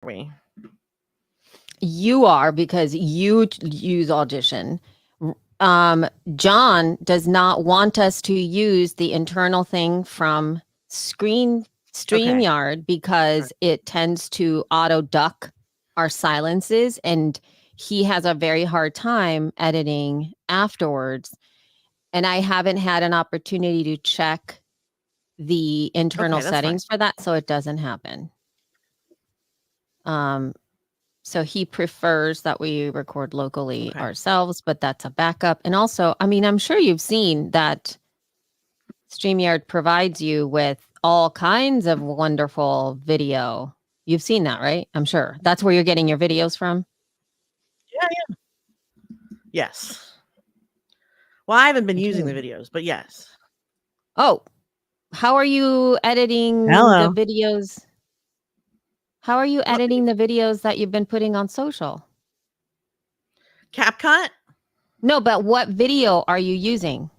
we? You are because you use Audition. John does not want us to use the internal thing from Okay. StreamYard because it tends to auto duck our silences, and he has a very hard time editing afterwards. And I haven't had an opportunity to check the internal Okay, that's fine. settings for that, so it doesn't happen. So he prefers that we record locally Okay. ourselves, but that's a backup. And also, I mean, I'm sure you've seen that StreamYard provides you with all kinds of wonderful video. You've seen that, right? I'm sure. That's where you're getting your videos from. Yeah. Yes. Well, I haven't been using the videos, but yes. Oh, how are you editing Hello. the videos? How are you editing the videos that you've been putting on social? CapCut? No, but what video are you using?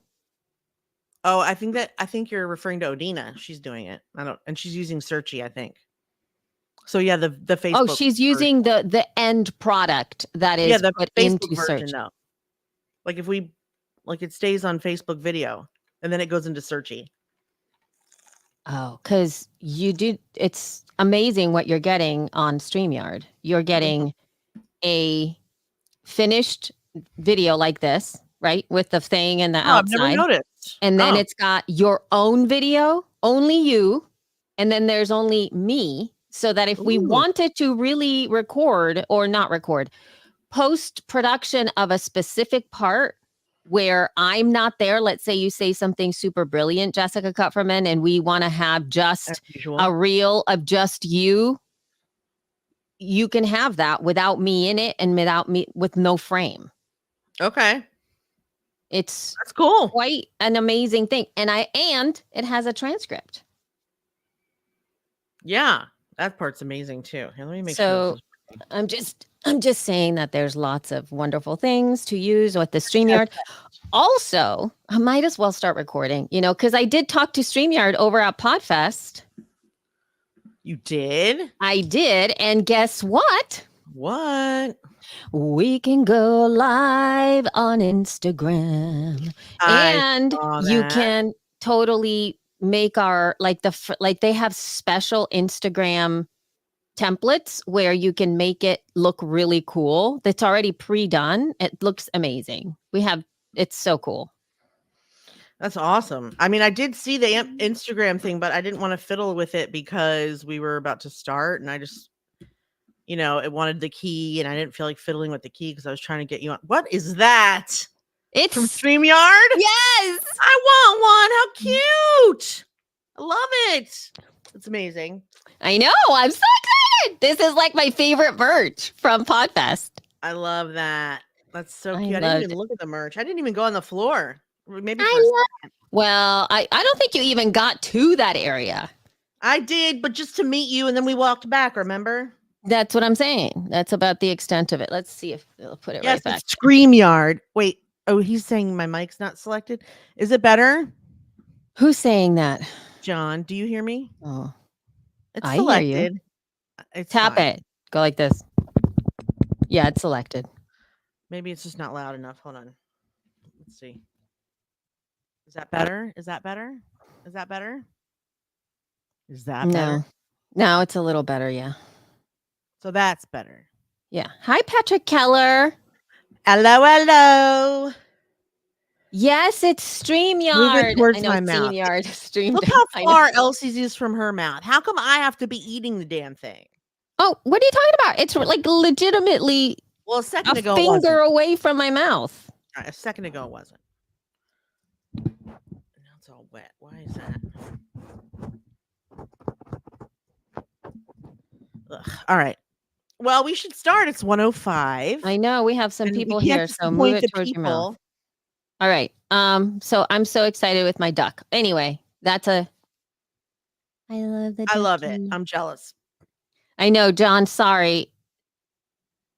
Oh, I think you're referring to Odina. She's doing it. And she's using Searchy, I think. So yeah, the Facebook. Oh, she's using the end product that is the put Facebook into version search. though. Like if we it stays on Facebook video and then it goes into Searchy. Oh, because it's amazing what you're getting on StreamYard. You're getting a finished video like this, right? With the thing and the outside. I've never noticed. And then it's got your own video, only you. And then there's only me. So that if we wanted to really record or not record, post-production of a specific part where I'm not there, let's say you say something super brilliant, Jessica Kupferman, and we want to have just a reel of just you, you can have that without me in it and with no frame. Okay. That's cool. Quite an amazing thing. And it has a transcript. Yeah, that part's amazing too. Here, let me make sure. I'm just saying that there's lots of wonderful things to use with the StreamYard. Also, I might as well start recording, because I did talk to StreamYard over at PodFest. You did? I did. And guess what? What? We can go live on Instagram. And you can totally make our, they have special Instagram templates where you can make it look really cool. That's already pre-done. It looks amazing. It's so cool. That's awesome. I mean, I did see the Instagram thing, but I didn't want to fiddle with it because we were about to start and I just, it wanted the key and I didn't feel like fiddling with the key because I was trying to get you on. What is that? It's from StreamYard? Yes. I want one. How cute. I love it. It's amazing. I know. I'm so excited. This is like my favorite merch from PodFest. I love that. That's so cute. I didn't even look at the merch. I didn't even go on the floor. Maybe Well, I don't think you even got to that area. I did, but just to meet you, and then we walked back, remember? That's what I'm saying. That's about the extent of it. Let's see if they'll put it right back. StreamYard. Wait. Oh, he's saying my mic's not selected. Is it better? Who's saying that? John, do you hear me? Oh, it's selected. Hear you. It's Tap fine. It. Go like this. Yeah, it's selected. Maybe it's just not loud enough. Hold on. Let's see. Is that better? Is that better? Is that better? Is that better? No, it's a little better. Yeah. So that's better. Yeah. Hi, Patrick Keller. Hello. Yes, it's StreamYard. Move it towards my mouth. StreamYard. Look how far Elsie's is from her mouth. How come I have to be eating the damn thing? Oh, what are you talking about? It's like legitimately a second ago finger away from my mouth. Right, a second ago it wasn't. Now it's all wet. Why is that? Ugh. All right. Well, we should start. It's 1:05. I know we have some people here, so move it towards your mouth. All right. So I'm so excited with my duck. Anyway, I love the ducky. I love it. I'm jealous. I know, John. Sorry,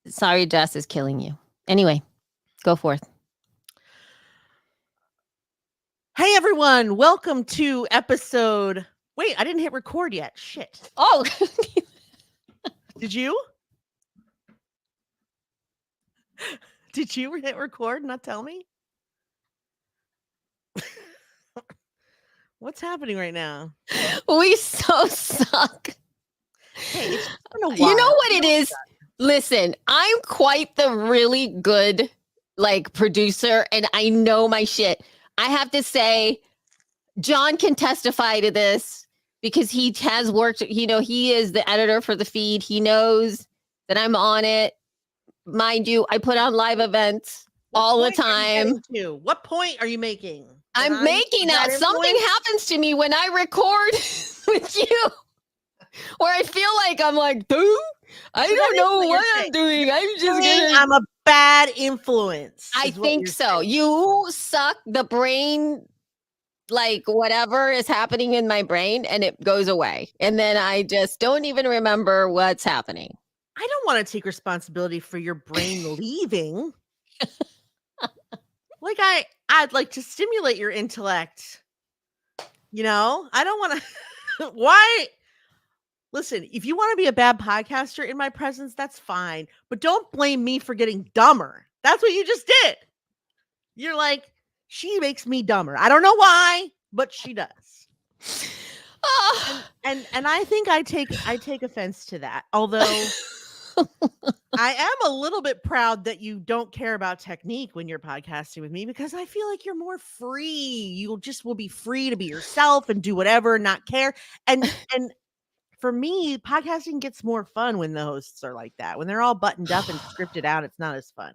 Jess is killing you. Anyway, go forth. Hey, everyone. Welcome to episode... Wait, I didn't hit record yet. Shit. Oh, Did you? Did you hit record and not tell me? What's happening right now? We so suck. Hey, it's just been a while. You know what it is? Listen, I'm quite the really good producer, and I know my shit. I have to say, John can testify to this because he has worked, he is the editor for the feed. He knows that I'm on it. Mind you, I put on live events all the time. What point are you making? I'm making that something happens to me when I record with you, where I feel like I'm like, dude, I don't know what I'm doing. I'm a bad influence. I think so. You suck the brain, whatever is happening in my brain, and it goes away. And then I just don't even remember what's happening. I don't want to take responsibility for your brain leaving. I'd like to stimulate your intellect. I don't want to. Why? Listen, if you want to be a bad podcaster in my presence, that's fine. But don't blame me for getting dumber. That's what you just did. You're like, she makes me dumber. I don't know why, but she does. And I think I take offense to that. Although I am a little bit proud that you don't care about technique when you're podcasting with me, because I feel like you're more free. You just will be free to be yourself and do whatever, not care. And for me, podcasting gets more fun when the hosts are like that. When they're all buttoned up and scripted out, it's not as fun.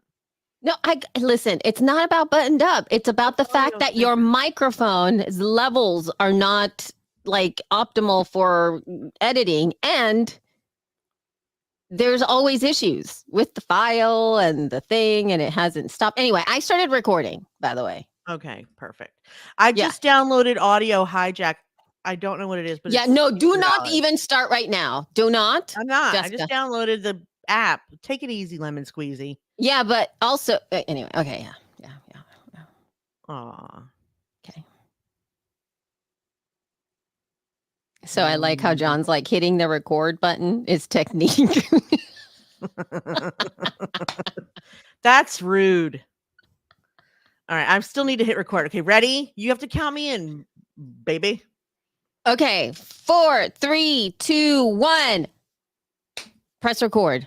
No, listen, it's not about buttoned up. It's about the fact that your microphone levels are not optimal for editing, and there's always issues with the file and the thing, and it hasn't stopped. Anyway, I started recording, by the way. Okay, perfect. I just downloaded Audio Hijack. I don't know what it is, but do not even start right now. Do not. I'm not. Jessica. I just downloaded the app. Take it easy, lemon squeezy. Yeah, but also anyway. Okay, yeah. Aw. Okay. So I like how John's hitting the record button is technique. That's rude. All right, I still need to hit record. Okay, ready? You have to count me in, baby. Okay, 4, 3, 2, 1. Press record.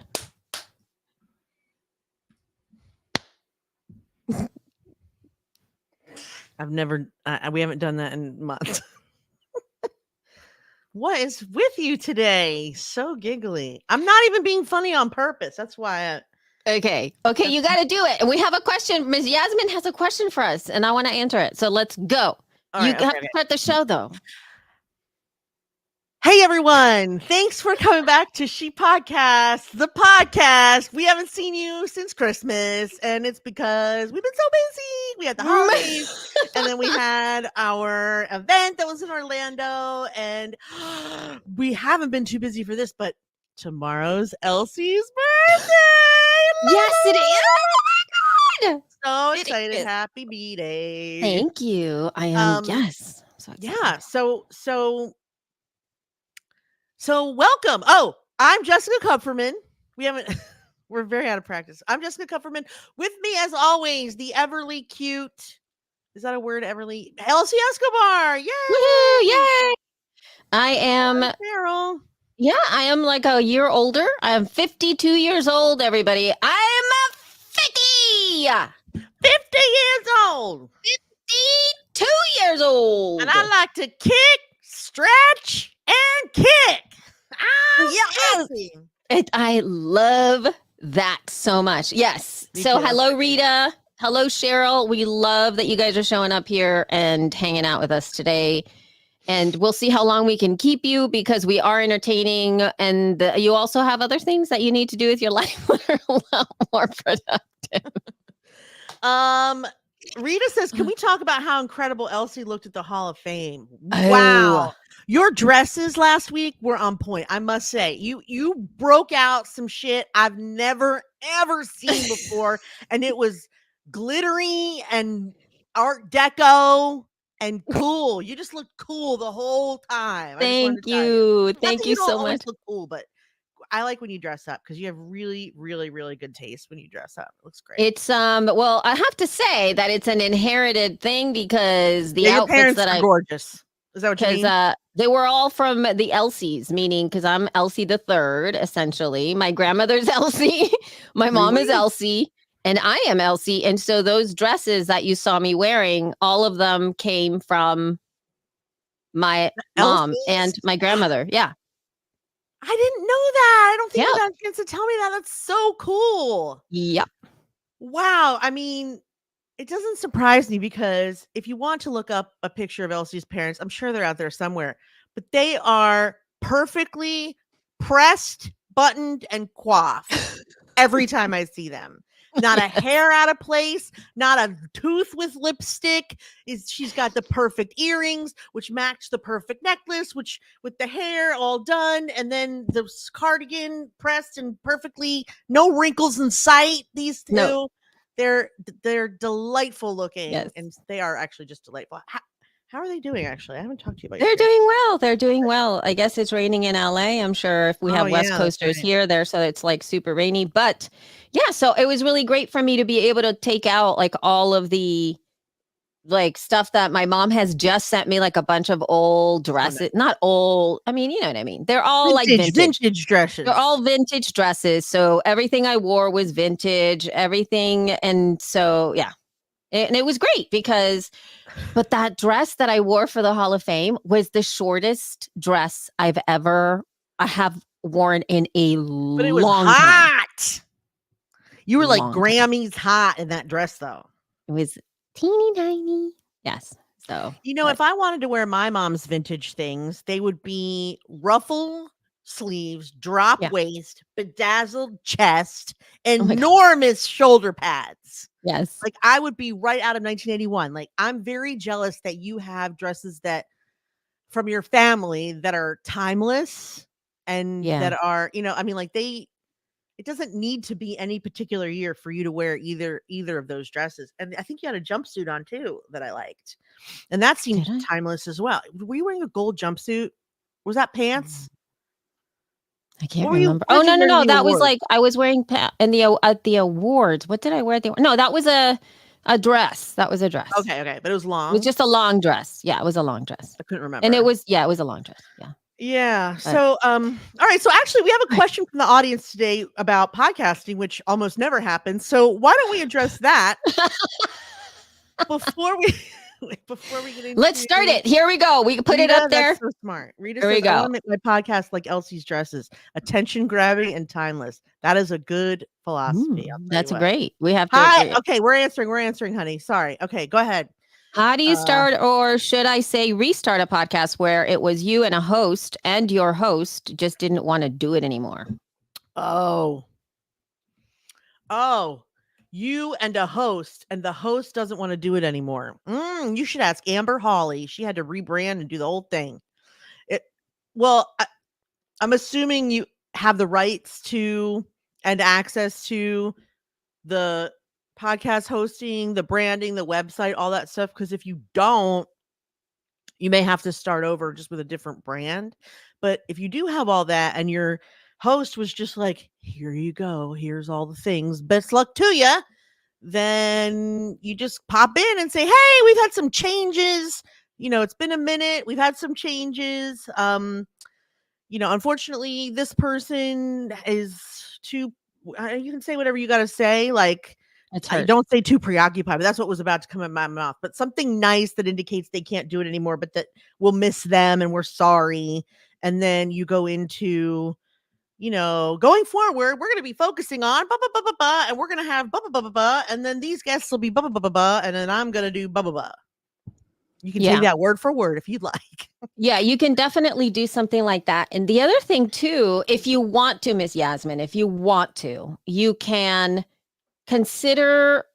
We haven't done that in months. What is with you today? So giggly. I'm not even being funny on purpose. That's why Okay, you got to do it. And we have a question. Ms. Yasmin has a question for us, and I want to answer it. So let's go. You have to start the show, though. Hey, everyone. Thanks for coming back to She Podcast, the podcast. We haven't seen you since Christmas, and it's because we've been so busy. We had the holidays, and then we had our event that was in Orlando, and we haven't been too busy for this, but tomorrow's Elsie's birthday. Yes, it is. Oh, my God. So excited. Happy B-Day. Thank you. I am, yes. So yeah, So welcome. Oh, I'm Jessica Kupferman. We're very out of practice. I'm Jessica Kupferman. With me, as always, the everly cute, is that a word, everly? Elsie Escobar. Yay! Woo-hoo, yay! I am Cheryl. Yeah, I am a year older. I am 52 years old, everybody. I am a 50! 50 years old. 52 years old. And I like to kick, stretch, and kick. Yes. I love that so much. Yes. So hello, Rita. Hello, Cheryl. We love that you guys are showing up here and hanging out with us today. And we'll see how long we can keep you, because we are entertaining. And you also have other things that you need to do with your life that are a lot more productive. Rita says, can we talk about how incredible Elsie looked at the Hall of Fame? Wow. Your dresses last week were on point. I must say, you broke out some shit I've never, ever seen before. And it was glittery and Art Deco and cool. You just looked cool the whole time. Thank you. Thank you so much. Look cool, but I like when you dress up because you have really, really, really good taste when you dress up. It looks great. It's well, I have to say that it's an inherited thing because the Yeah, your outfits parents that are gorgeous. Is that what you because mean? they were all from the Elsies, meaning because I'm Elsie the third, essentially. My grandmother's Elsie, my mom is Really? Elsie, and I am Elsie. And so those dresses that you saw me wearing, all of them came from my mom and Elsie's? my grandmother. Yeah. I didn't know that. I don't think you Yep. got a chance to tell me that. That's so cool. Yep. Wow. I mean, it doesn't surprise me because if you want to look up a picture of Elsie's parents, I'm sure they're out there somewhere, but they are perfectly pressed, buttoned, and coiffed every time I see them. Not a hair out of place, not a tooth with lipstick. She's got the perfect earrings, which match the perfect necklace, which with the hair all done, and then the cardigan pressed and perfectly, no wrinkles in sight. These two. No. They're delightful looking, Yes. and they are actually just delightful. How are they doing? Actually, I haven't talked to you about. They're Your parents. doing well. They're doing well. I guess it's raining in LA. I'm sure if we Oh have West yeah, that's Coasters right. here, there, so it's like super rainy. But yeah, so it was really great for me to be able to take out like all of the like stuff that my mom has just sent me, like a bunch of old dresses. nice. Not old. I mean, you know what I mean. They're all like vintage. Vintage dresses. They're all vintage dresses. So everything I wore was vintage. Everything, and so yeah, and it was great because. But that dress that I wore for the Hall of Fame was the shortest dress I have worn in a But it was long time. hot. You were like Long time. Grammy's hot in that dress, though. It was teeny tiny. Yes. So if I wanted to wear my mom's vintage things, they would be ruffle sleeves, drop waist, bedazzled chest, enormous shoulder pads. Yes. Like I would be right out of 1981. Like I'm very jealous that you have dresses that from your family that are timeless and that are, I mean, like it doesn't need to be any particular year for you to wear either of those dresses. And I think you had a jumpsuit on too that I liked. And that seemed timeless as well. Were you wearing a gold jumpsuit? Was that pants? I can't remember. Oh no! That was like I was wearing at the awards. What did I wear? No, that was a dress. That was a dress. Okay, but it was long. It was just a long dress. Yeah, it was a long dress. I couldn't remember. And it was a long dress. Yeah. Yeah. So, all right. So actually, we have a question from the audience today about podcasting, which almost never happens. So why don't we address that before we get into? Let's start it. Here we go. We can put it up there. That's so smart. Rita Here says, we go. I want to make my podcast like Elsie's dresses, attention grabbing and timeless. That is a good philosophy. That's great. We have to. Hi. Okay, we're answering, honey. Sorry. Okay, go ahead. How do you start, or should I say restart a podcast where it was you and a host and your host just didn't want to do it anymore? Oh, you and a host, and the host doesn't want to do it anymore. You should ask Amber Hawley. She had to rebrand and do the whole thing. I'm assuming you have the rights to and access to the podcast hosting, the branding, the website, all that stuff. Because if you don't, you may have to start over just with a different brand. But if you do have all that and your host was just like, here you go, here's all the things, best luck to you, then you just pop in and say, hey, we've had some changes. It's been a minute. We've had some changes. Unfortunately, this person is too, you can say whatever you got to say. Like, I don't say too preoccupied, but that's what was about to come in my mouth. But something nice that indicates they can't do it anymore, but that we'll miss them and we're sorry. And then you go into, going forward, we're going to be focusing on blah, blah, blah, blah, blah, and we're going to have blah, blah, blah, blah, blah, and then these guests will be blah, blah, blah, blah, blah, and then I'm going to do blah, blah, blah. You can take that word for word if you'd like. Yeah, you can definitely do something like that. And the other thing too, if you want to, Miss Yasmin, if you want to, you can consider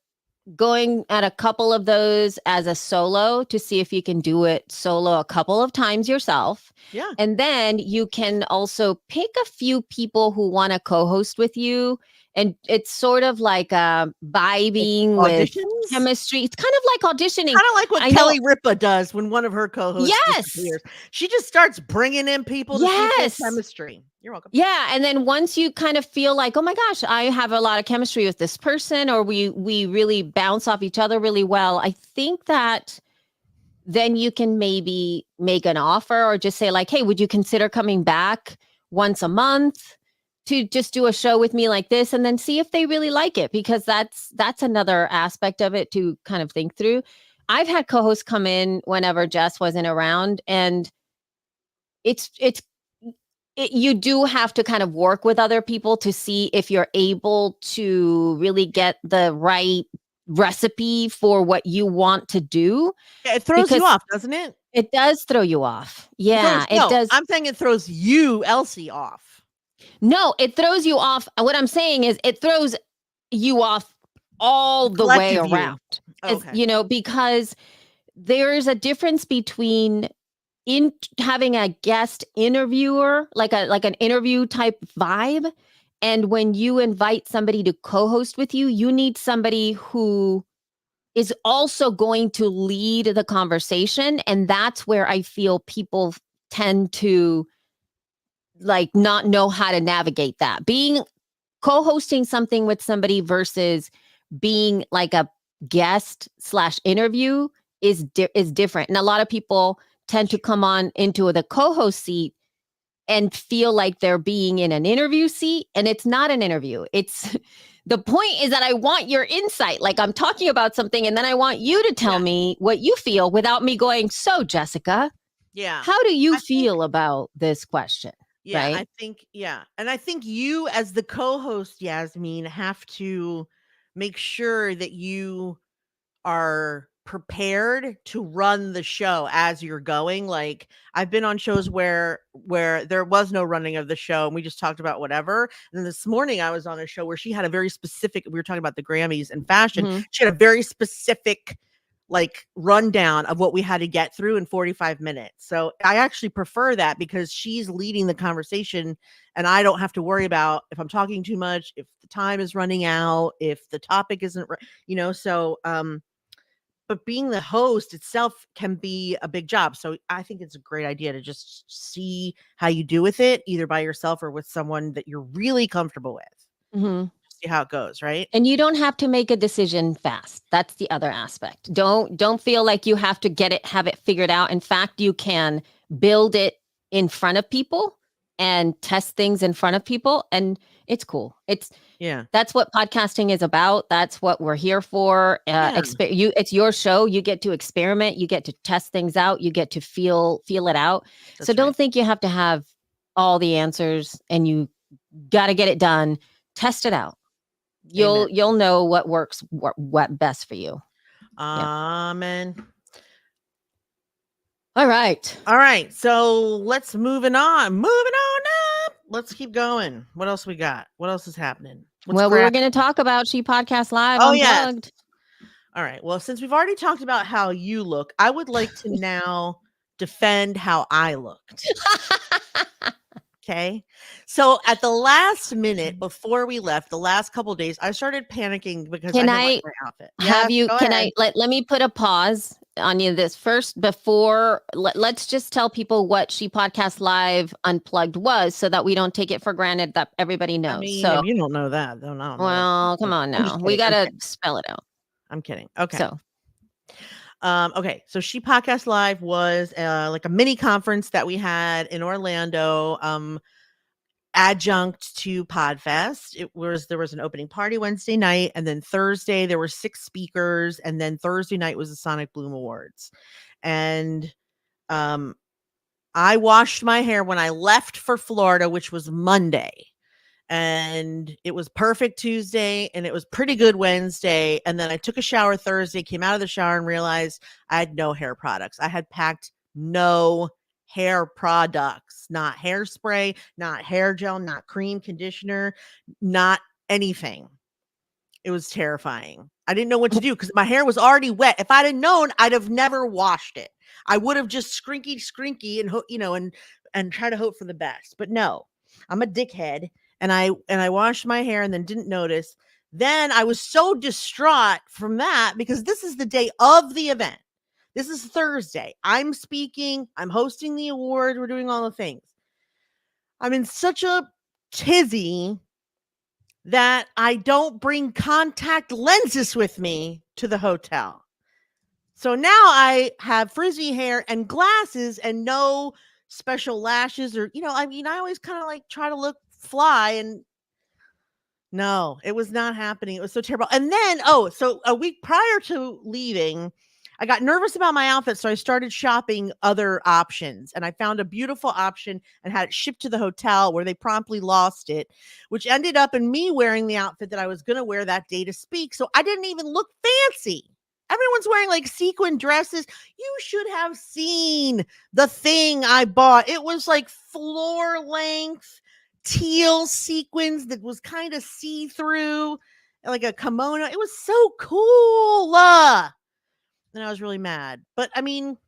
going at a couple of those as a solo to see if you can do it solo a couple of times yourself. Yeah. And then you can also pick a few people who want to co-host with you. And it's sort of like vibing with chemistry. It's kind of like auditioning. Kind of like what Kelly Ripa does when one of her co-hosts disappears. She just starts bringing in people to see chemistry. You're welcome. Yeah, and then once you kind of feel like, oh my gosh, I have a lot of chemistry with this person, or we really bounce off each other really well, I think that then you can maybe make an offer or just say like, hey, would you consider coming back once a month to just do a show with me like this, and then see if they really like it, because that's another aspect of it to kind of think through. I've had co-hosts come in whenever Jess wasn't around, and it's you do have to kind of work with other people to see if you're able to really get the right recipe for what you want to do, Yeah, it throws you because off, doesn't it? it does throw you off. Yeah, it No, does. I'm saying it throws you, Elsie, off. No, it throws you off. What I'm saying is it throws you off all the way Collective you. around. Oh, okay. You know, because there is a difference between having a guest interviewer, like an interview type vibe, and when you invite somebody to co-host with you, you need somebody who is also going to lead the conversation, and that's where I feel people tend to like not know how to navigate that. Being co-hosting something with somebody versus being like a guest slash interview is different. And a lot of people tend to come on into the co-host seat and feel like they're being in an interview seat, and it's not an interview. It's the point is that I want your insight. Like I'm talking about something, and then I want you to tell me what you feel without me going, so Jessica, how do you feel about this question? Yeah, right? I think, yeah. And I think you, as the co-host, Yasmin, have to make sure that you are prepared to run the show as you're going. Like I've been on shows where there was no running of the show and we just talked about whatever. And then this morning I was on a show where she had a very specific, we were talking about the Grammys and fashion. Mm-hmm. She had a very specific like rundown of what we had to get through in 45 minutes. So I actually prefer that because she's leading the conversation and I don't have to worry about if I'm talking too much, if the time is running out, if the topic isn't, so but being the host itself can be a big job. So I think it's a great idea to just see how you do with it, either by yourself or with someone that you're really comfortable with. Mm-hmm. See how it goes, right? And you don't have to make a decision fast. That's the other aspect. Don't feel like you have to have it figured out. In fact, you can build it in front of people and test things in front of people, and it's cool. That's what podcasting is about. That's what we're here for. It's your show. You get to experiment. You get to test things out. You get to feel it out. So don't think you have to have all the answers and you got to get it done. Test it out. You'll know what works, what best for you. Amen. All right. So let's moving on up. Let's keep going. What else we got? What else is happening? We were going to talk about She Podcast Live Unplugged. Yes. All right. Well, since we've already talked about how you look, I would like to now defend how I looked. Okay. So at the last minute before we left, the last couple of days, I started panicking because I didn't like my outfit. Let me put a pause on you this first before let's just tell people what She Podcast Live Unplugged was so that we don't take it for granted that everybody knows. I mean, if you don't know that, then I don't know. Well, come on now. We got to spell it out. I'm kidding. Okay. So okay. So She Podcast Live was like a mini conference that we had in Orlando, adjunct to Podfest. There was an opening party Wednesday night, and then Thursday there were 6 speakers, and then Thursday night was the Sonic Bloom Awards. And I washed my hair when I left for Florida, which was Monday. And it was perfect Tuesday and it was pretty good Wednesday. And then I took a shower Thursday, came out of the shower and realized I had no hair products. I had packed no hair products, not hairspray, not hair gel, not cream, conditioner, not anything. It was terrifying. I didn't know what to do because my hair was already wet. If I'd have known, I'd have never washed it. I would have just skrinky and try to hope for the best. But no, I'm a dickhead. And I washed my hair and then didn't notice. Then I was so distraught from that because this is the day of the event. This is Thursday. I'm speaking. I'm hosting the award. We're doing all the things. I'm in such a tizzy that I don't bring contact lenses with me to the hotel. So now I have frizzy hair and glasses and no special lashes or, I mean, I always kind of like try to look fly, and no, it was not happening. It was so terrible. And then, so a week prior to leaving, I got nervous about my outfit. So I started shopping other options, and I found a beautiful option and had it shipped to the hotel, where they promptly lost it, which ended up in me wearing the outfit that I was going to wear that day to speak. So I didn't even look fancy. Everyone's wearing like sequin dresses. You should have seen the thing I bought. It was like floor length teal sequins that was kind of see-through, like a kimono. It was so cool. And I was really mad. But I mean,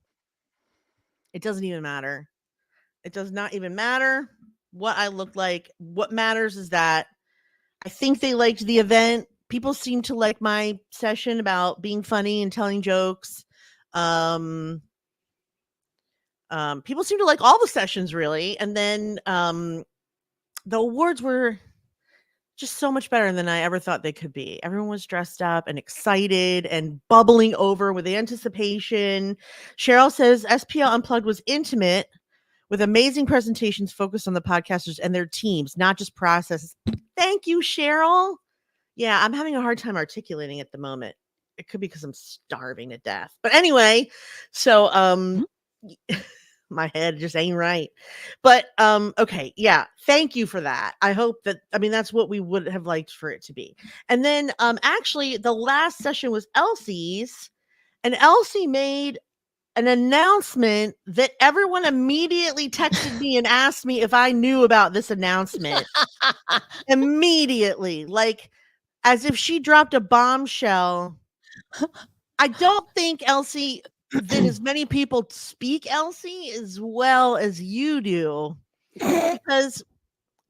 it doesn't even matter. It does not even matter what I look like. What matters is that I think they liked the event. People seem to like my session about being funny and telling jokes. People seem to like all the sessions, really. And then the awards were just so much better than I ever thought they could be. Everyone was dressed up and excited and bubbling over with anticipation. Cheryl says SPL Unplugged was intimate, with amazing presentations focused on the podcasters and their teams, not just processes. Thank you, Cheryl. Yeah, I'm having a hard time articulating at the moment. It could be because I'm starving to death. But anyway, so my head just ain't right. But okay, yeah, thank you for that. I hope that, I mean, that's what we would have liked for it to be. And then actually the last session was Elsie's, and Elsie made an announcement that everyone immediately texted me and asked me if I knew about this announcement. Immediately, like as if she dropped a bombshell. I don't think, Elsie, that as many people speak Elsie as well as you do,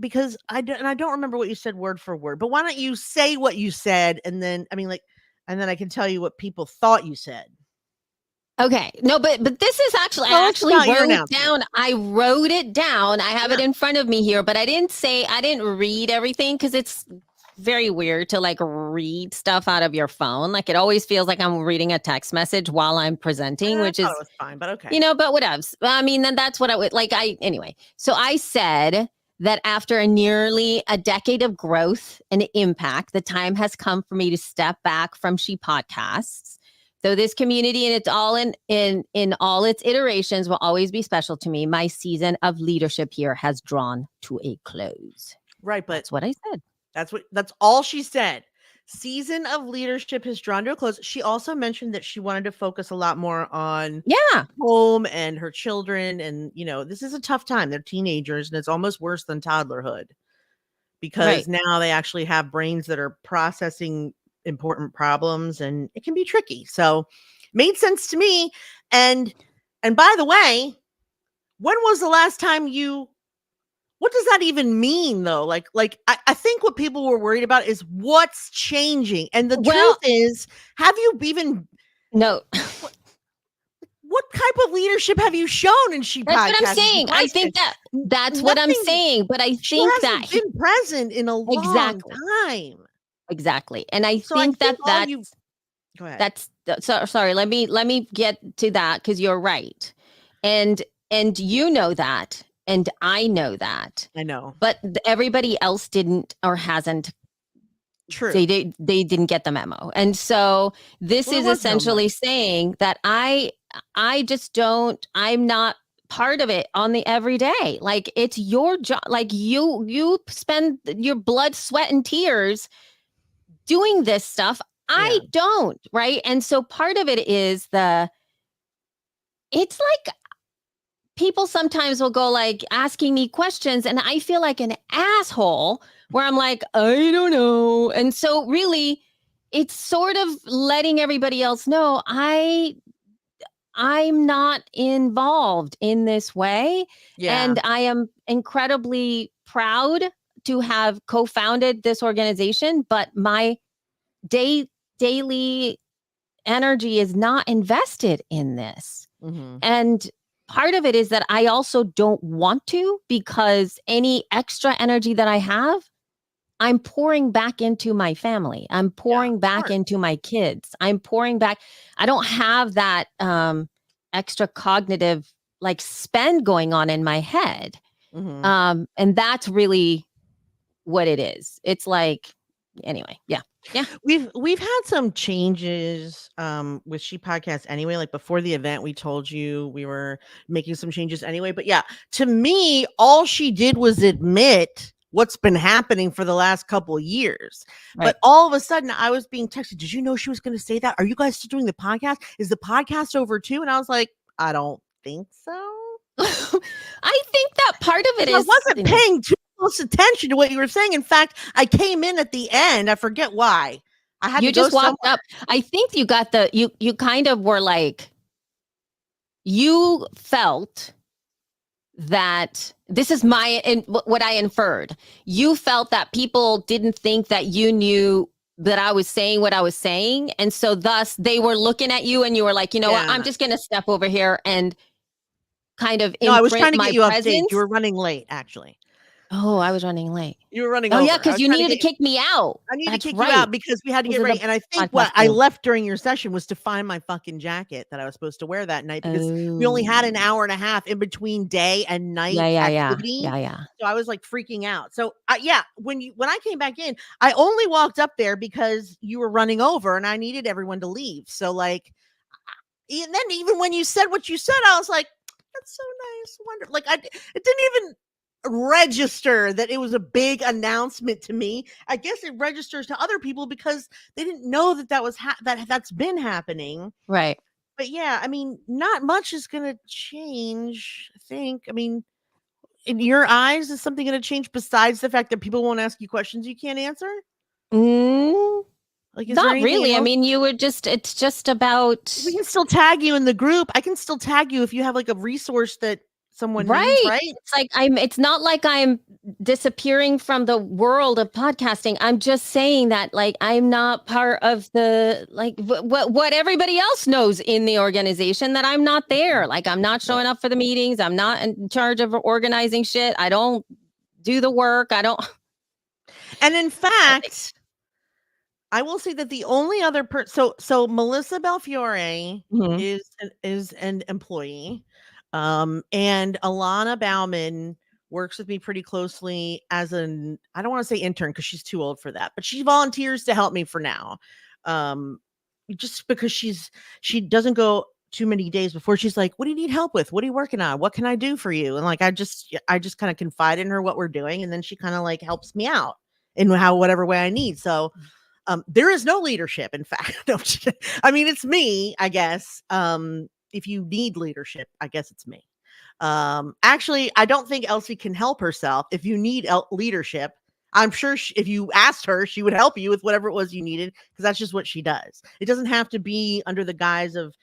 because I don't remember what you said word for word. But why don't you say what you said, and then and then I can tell you what people thought you said. Okay. No, but this is actually, Tell I us actually about your wrote announcement. down. I wrote it down. I have it in front of me here, but I didn't read everything because it's very weird to like read stuff out of your phone. Like it always feels like I'm reading a text message while I'm presenting, I which thought is, it was fine, but okay. but whatever. I mean, then that's what I would like. Anyway. So I said that after nearly a decade of growth and impact, the time has come for me to step back from She Podcasts. So this community and it's all in all its iterations will always be special to me. My season of leadership here has drawn to a close. Right, but that's what I said. That's all she said. Season of leadership has drawn to a close. She also mentioned that she wanted to focus a lot more on home and her children. And, this is a tough time. They're teenagers, and it's almost worse than toddlerhood, because now they actually have brains that are processing important problems, and it can be tricky. So made sense to me. And by the way, when was the last time what does that even mean, though? Like I think what people were worried about is what's changing. And the truth is, have you even no what type of leadership have you shown in She Podcast? That's what I'm saying. I think that's what I'm saying. But I think that he's been present in a long time. Exactly. And I think that's go ahead. That's so sorry. Let me get to that, because you're right. And you know that. And I know that. I know. But everybody else didn't or hasn't. True. They didn't get the memo. And so this is essentially saying that I just don't, I'm not part of it on the everyday. Like it's your job. Like you spend your blood, sweat, and tears doing this stuff. I don't, right? And so part of it is it's like people sometimes will go like asking me questions, and I feel like an asshole where I'm like, I don't know. And so really it's sort of letting everybody else know I'm not involved in this way. Yeah. And I am incredibly proud to have co-founded this organization, but my daily energy is not invested in this. Mm-hmm. And part of it is that I also don't want to, because any extra energy that I have, I'm pouring back into my family. I'm pouring of back course. into my kids. I'm pouring back. I don't have that extra cognitive like spend going on in my head. Mhm. And that's really what it is. It's like, anyway, yeah. Yeah. We've had some changes with She Podcast anyway. Like before the event, we told you we were making some changes anyway. But yeah, to me, all she did was admit what's been happening for the last couple of years. Right. But all of a sudden, I was being texted, did you know she was going to say that? Are you guys still doing the podcast? Is the podcast over too? And I was like, I don't think so. I think that part of it I is, wasn't paying too close attention to what you were saying. In fact, I came in at the end. I forget why. I had you to go just walked somewhere. up. I think you got you kind of were like, you felt that this is what I inferred. You felt that people didn't think that you knew that I was saying what I was saying. And so thus they were looking at you and you were like, you know what, I'm Yeah. just going to step over here and kind of No, I was imprint trying to my get you off stage. You presence. were running late, actually. Oh, I was running late. You were running Oh yeah, over. I because was you trying to needed to get you kick me out. I need to That's kick you right. out because we had to Because get of the ready, and I think podcast what I thing. left during your session was to find my fucking jacket that I was supposed to wear that night because we only had an Oh. hour and a half in between day and night Yeah. activity. Yeah. So I was like freaking out. So yeah, when I came back in, I only walked up there because you were running over and I needed everyone to leave. So like, and then even when you said what you said, I was like, that's so nice. Wonder, like it didn't even register that it was a big announcement to me. I guess it registers to other people because they didn't know that that was that's been happening. Right. But yeah, I mean, not much is going to change, I think. I mean, in your eyes, is something going to change besides the fact that people won't ask you questions you can't answer? Mm, Like, is there not anything really. I else? mean, it's just about, We can still tag you in the group. I can still tag you if you have like a resource that someone needs, right. right? It's like it's not like I'm disappearing from the world of podcasting. I'm just saying that like I'm not part of the like what everybody else knows in the organization, that I'm not there. Like I'm not showing up for the meetings. I'm not in charge of organizing shit. I don't do the work. I don't. And in fact, I will say that the only other so Melissa Belfiore Mhm. is an employee, and Alana Bauman works with me pretty closely as an, I don't want to say intern because she's too old for that, but she volunteers to help me for now, um, just because she doesn't go too many days before she's like, what do you need help with? What are you working on? What can I do for you? And like I just kind of confide in her what we're doing, and then she kind of like helps me out in whatever way I need. So there is no leadership, in fact. No, I mean, it's me, I guess. If you need leadership, I guess it's me. Actually, I don't think Elsie can help herself. If you need leadership, I'm sure if you asked her, she would help you with whatever it was you needed, because that's just what she does. It doesn't have to be under the guise of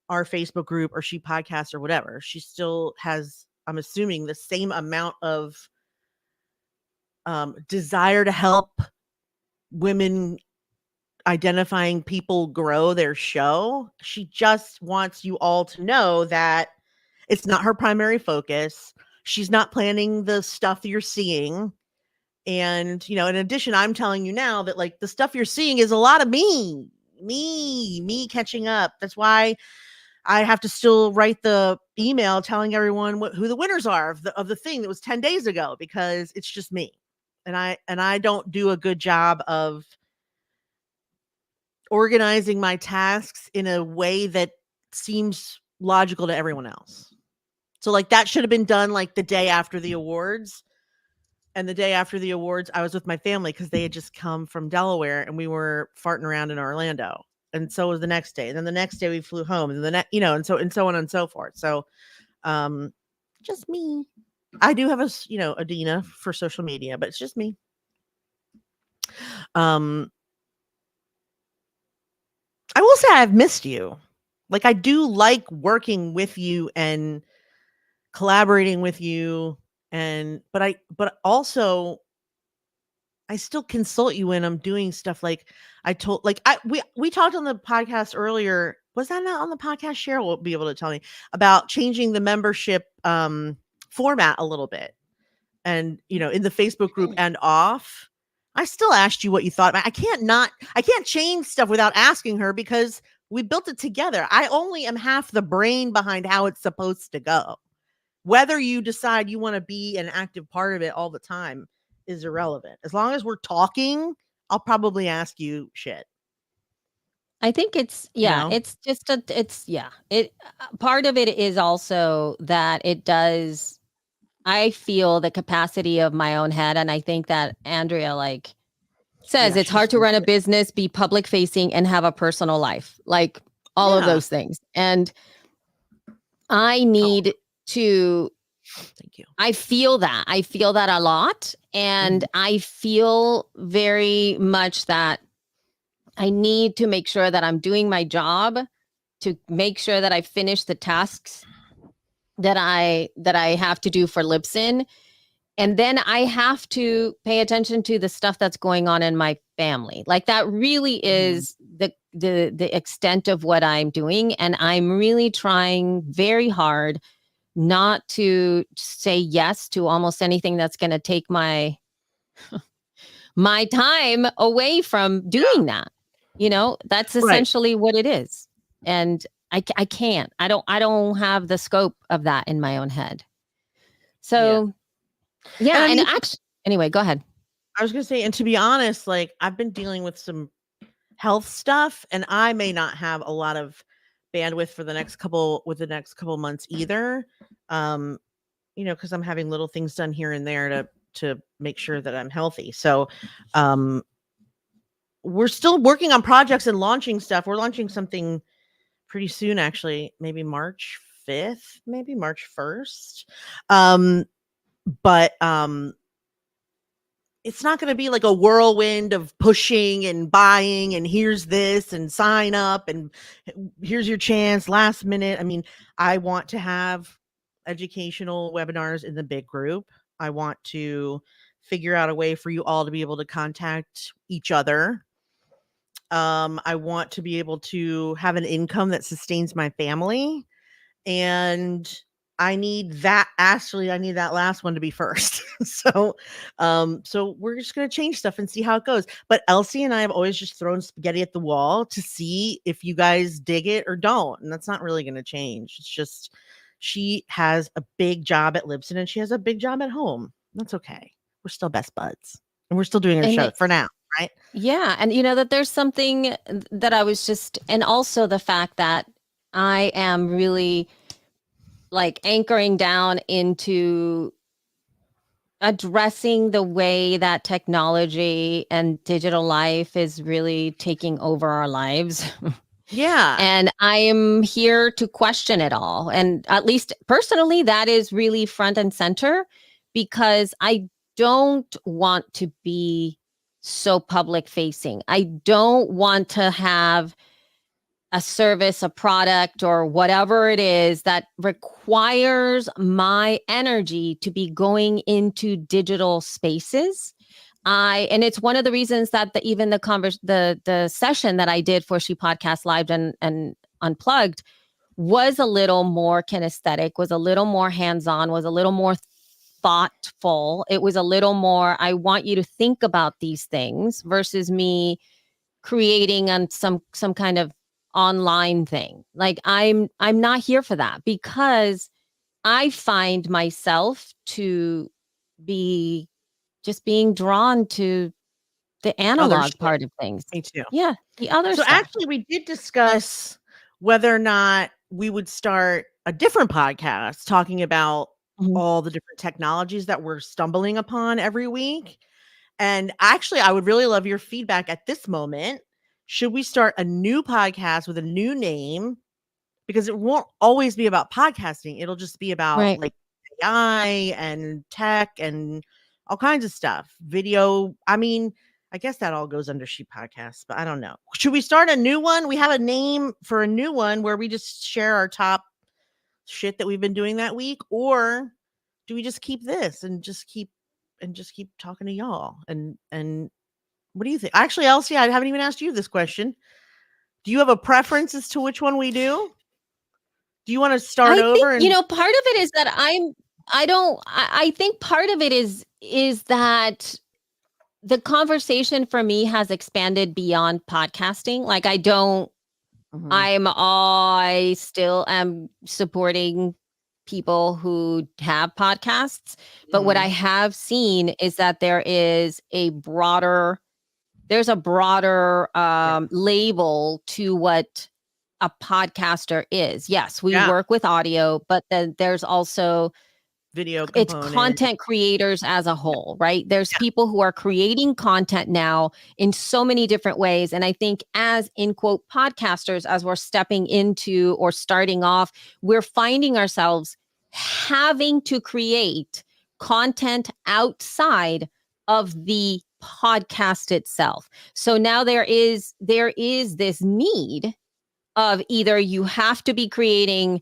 our Facebook group or She Podcast or whatever. She still has, I'm assuming, the same amount of desire to help women identifying people grow their show. She just wants you all to know that it's not her primary focus. She's not planning the stuff that you're seeing. And, in addition, I'm telling you now that like the stuff you're seeing is a lot of me catching up. That's why I have to still write the email telling everyone who the winners are of the thing that was 10 days ago, because it's just me. And I don't do a good job of organizing my tasks in a way that seems logical to everyone else. So like that should have been done like the day after the awards. And the day after the awards, I was with my family because they had just come from Delaware and we were farting around in Orlando. And so was the next day. And then the next day we flew home, and the next, and so on and so forth. So just me. I do have a Dina for social media, but it's just me. I will say I've missed you. Like I do like working with you and collaborating with you, but also I still consult you when I'm doing stuff like we talked on the podcast earlier. Was that not on the podcast? Cheryl will be able to tell me about changing the membership format a little bit. And, in the Facebook group and off. I still asked you what you thought. I can't change stuff without asking her because we built it together. I only am half the brain behind how it's supposed to go. Whether you decide you want to be an active part of it all the time is irrelevant. As long as we're talking, I'll probably ask you shit. I think it's part of it is also that it does. I feel the capacity of my own head, and I think that Andrea says it's hard to run a business, be public facing, and have a personal life, all of those things. And I need to. Thank you. I feel that a lot, and I feel very much that I need to make sure that I'm doing my job, to make sure that I finish the tasks that I have to do for Libsyn. And then I have to pay attention to the stuff that's going on in my family. That really is the extent of what I'm doing. And I'm really trying very hard not to say yes to almost anything that's going to take my my time away from doing that. That's essentially what it is. And I can't. I don't have the scope of that in my own head. So yeah, and actually, anyway, go ahead. I was going to say, and to be honest, I've been dealing with some health stuff, and I may not have a lot of bandwidth for the next couple months either. Because I'm having little things done here and there to make sure that I'm healthy. So, we're still working on projects and launching stuff. We're launching something pretty soon, actually, maybe March 5th, maybe March 1st. But it's not going to be like a whirlwind of pushing and buying and here's this and sign up and here's your chance last minute. I mean, I want to have educational webinars in the big group. I want to figure out a way for you all to be able to contact each other. I want to be able to have an income that sustains my family. And I need that. Actually, I need that last one to be first. So we're just going to change stuff and see how it goes. But Elsie and I have always just thrown spaghetti at the wall to see if you guys dig it or don't. And that's not really going to change. It's just, she has a big job at Libsyn and she has a big job at home. That's okay. We're still best buds and we're still doing our show for now. Right. Yeah. And that there's something that I was just, and also the fact that I am really anchoring down into addressing the way that technology and digital life is really taking over our lives. Yeah. And I am here to question it all. And at least personally, that is really front and center, because I don't want to be so public facing. I don't want to have a service, a product, or whatever it is that requires my energy to be going into digital spaces. And it's one of the reasons that the session that I did for She Podcast Live and Unplugged was a little more kinesthetic, was a little more hands-on, was a little more thoughtful. It was a little more, I want you to think about these things, versus me creating on some kind of online thing. I'm not here for that, because I find myself to be just being drawn to the analog part of things. Me too. Yeah, the other stuff. So actually, we did discuss whether or not we would start a different podcast talking about all the different technologies that we're stumbling upon every week. And actually, I would really love your feedback at this moment. Should we start a new podcast with a new name? Because it won't always be about podcasting. It'll just be about AI and tech and all kinds of stuff. Video. I mean, I guess that all goes under She Podcasts, but I don't know. Should we start a new one? We have a name for a new one where we just share our top shit that we've been doing that week, or do we just keep this and just keep and just keep talking to y'all. And what do you think? Actually, Elsie, I haven't even asked you this question. Do you have a preference as to which one we do? Do you want to start I over? think, And part of it is that I think part of it is that the conversation for me has expanded beyond podcasting. Like Mhm. I still am supporting people who have podcasts, but what I Mhm. have seen is that there's a broader Yeah. label to what a podcaster is. Yes, we Yeah. work with audio, but then there's also Video it's component. content creators as a Yeah. whole, right? There's Yeah. people who are creating content now in so many different ways. And I think as in quote podcasters, as we're stepping into or starting off, we're finding ourselves having to create content outside of the podcast itself. So now there is this need of either you have to be creating,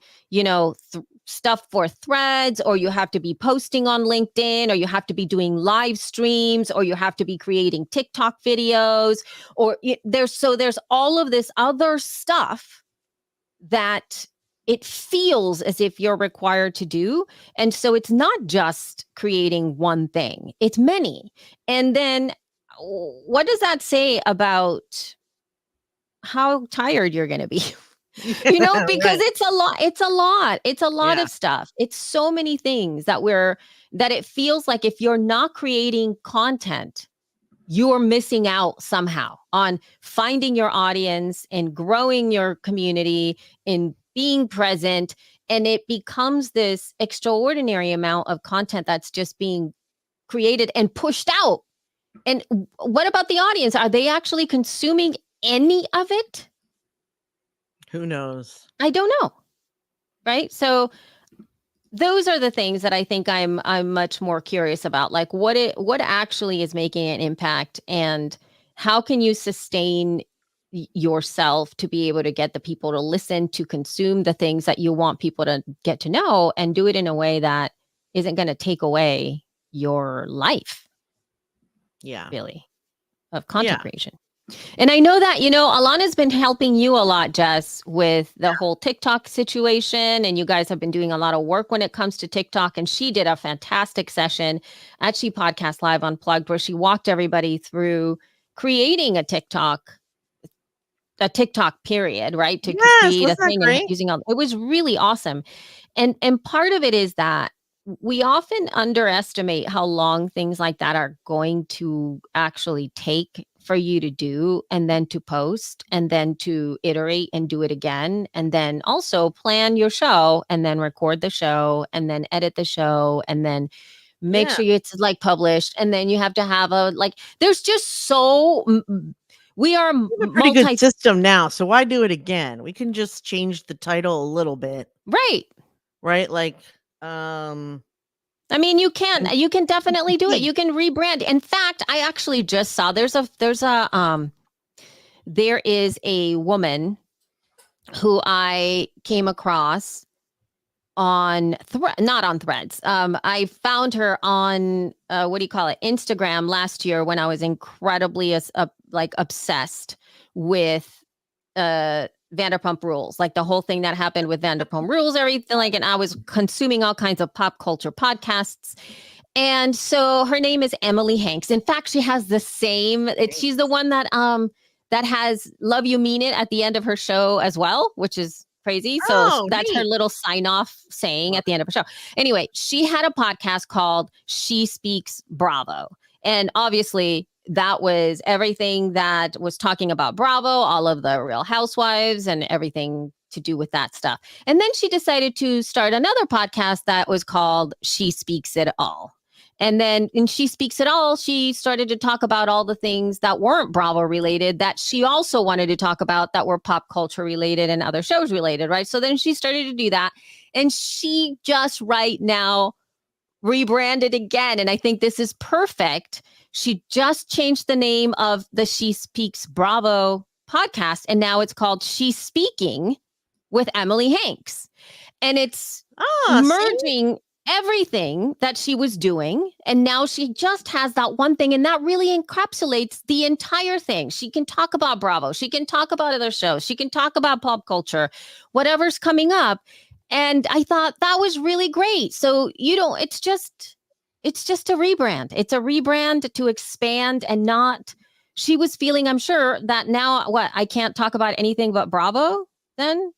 stuff for threads, or you have to be posting on LinkedIn, or you have to be doing live streams, or you have to be creating TikTok videos, or there's all of this other stuff that it feels as if you're required to do. And so it's not just creating one thing, it's many. And then what does that say about how tired you're going to be? Yeah, Because right. it's a lot Yeah. of stuff. It's so many things that it feels like if you're not creating content, you're missing out somehow on finding your audience and growing your community and being present. And it becomes this extraordinary amount of content that's just being created and pushed out. And what about the audience? Are they actually consuming any of it? Who knows? I don't know. Right. So those are the things that I think I'm much more curious about. Like what actually is making an impact, and how can you sustain yourself to be able to get the people to listen, to consume the things that you want people to get to know, and do it in a way that isn't going to take away your life, Yeah. really, of content Yeah. creation. And I know that, Alana's been helping you a lot, Jess, with the whole TikTok situation. And you guys have been doing a lot of work when it comes to TikTok. And she did a fantastic session at She Podcast Live Unplugged, where she walked everybody through creating a TikTok period, right? To Yes, create a wasn't that thing and great? using all, it was really awesome. And part of it is that we often underestimate how long things like that are going to actually take for you to do, and then to post, and then to iterate and do it again, and then also plan your show, and then record the show, and then edit the show, and then make Yeah. sure it's like published, and then you have to have there's just we are We have a pretty good multi system now, so why do it again? We can just change the title a little bit, right. right? Like, um, I mean, you can definitely do it. CPT. You can rebrand. In fact, I actually just saw there is a woman who I came across on not on Threads. I found her on what do you call it, Instagram, last year, when I was incredibly obsessed with Vanderpump Rules, like the whole thing that happened with Vanderpump Rules, everything like, and I was consuming all kinds of pop culture podcasts. And so her name is Emily Hanks. In fact, she has the same. She's the one that has "Love You Mean It" at the end of her show as well, which is crazy. So Oh, that's her neat. little sign off saying Love at the end of her show. Anyway, she had a podcast called She Speaks Bravo. And obviously, that was everything that was talking about Bravo, all of the Real Housewives and everything to do with that stuff. And then she decided to start another podcast that was called She Speaks It All. And then in She Speaks It All, she started to talk about all the things that weren't Bravo related, that she also wanted to talk about, that were pop culture related and other shows related, right? So then she started to do that. And she just right now rebranded again. And I think this is perfect. She just changed the name of the She Speaks Bravo podcast, and now it's called She's Speaking with Emily Hanks. And it's Ah, see? merging everything that she was doing. And now she just has that one thing. And that really encapsulates the entire thing. She can talk about Bravo. She can talk about other shows. She can talk about pop culture, whatever's coming up. And I thought that was really great. So, it's just a rebrand. It's a rebrand to expand and not, she was feeling, I'm sure, that now I can't talk about anything but Bravo then.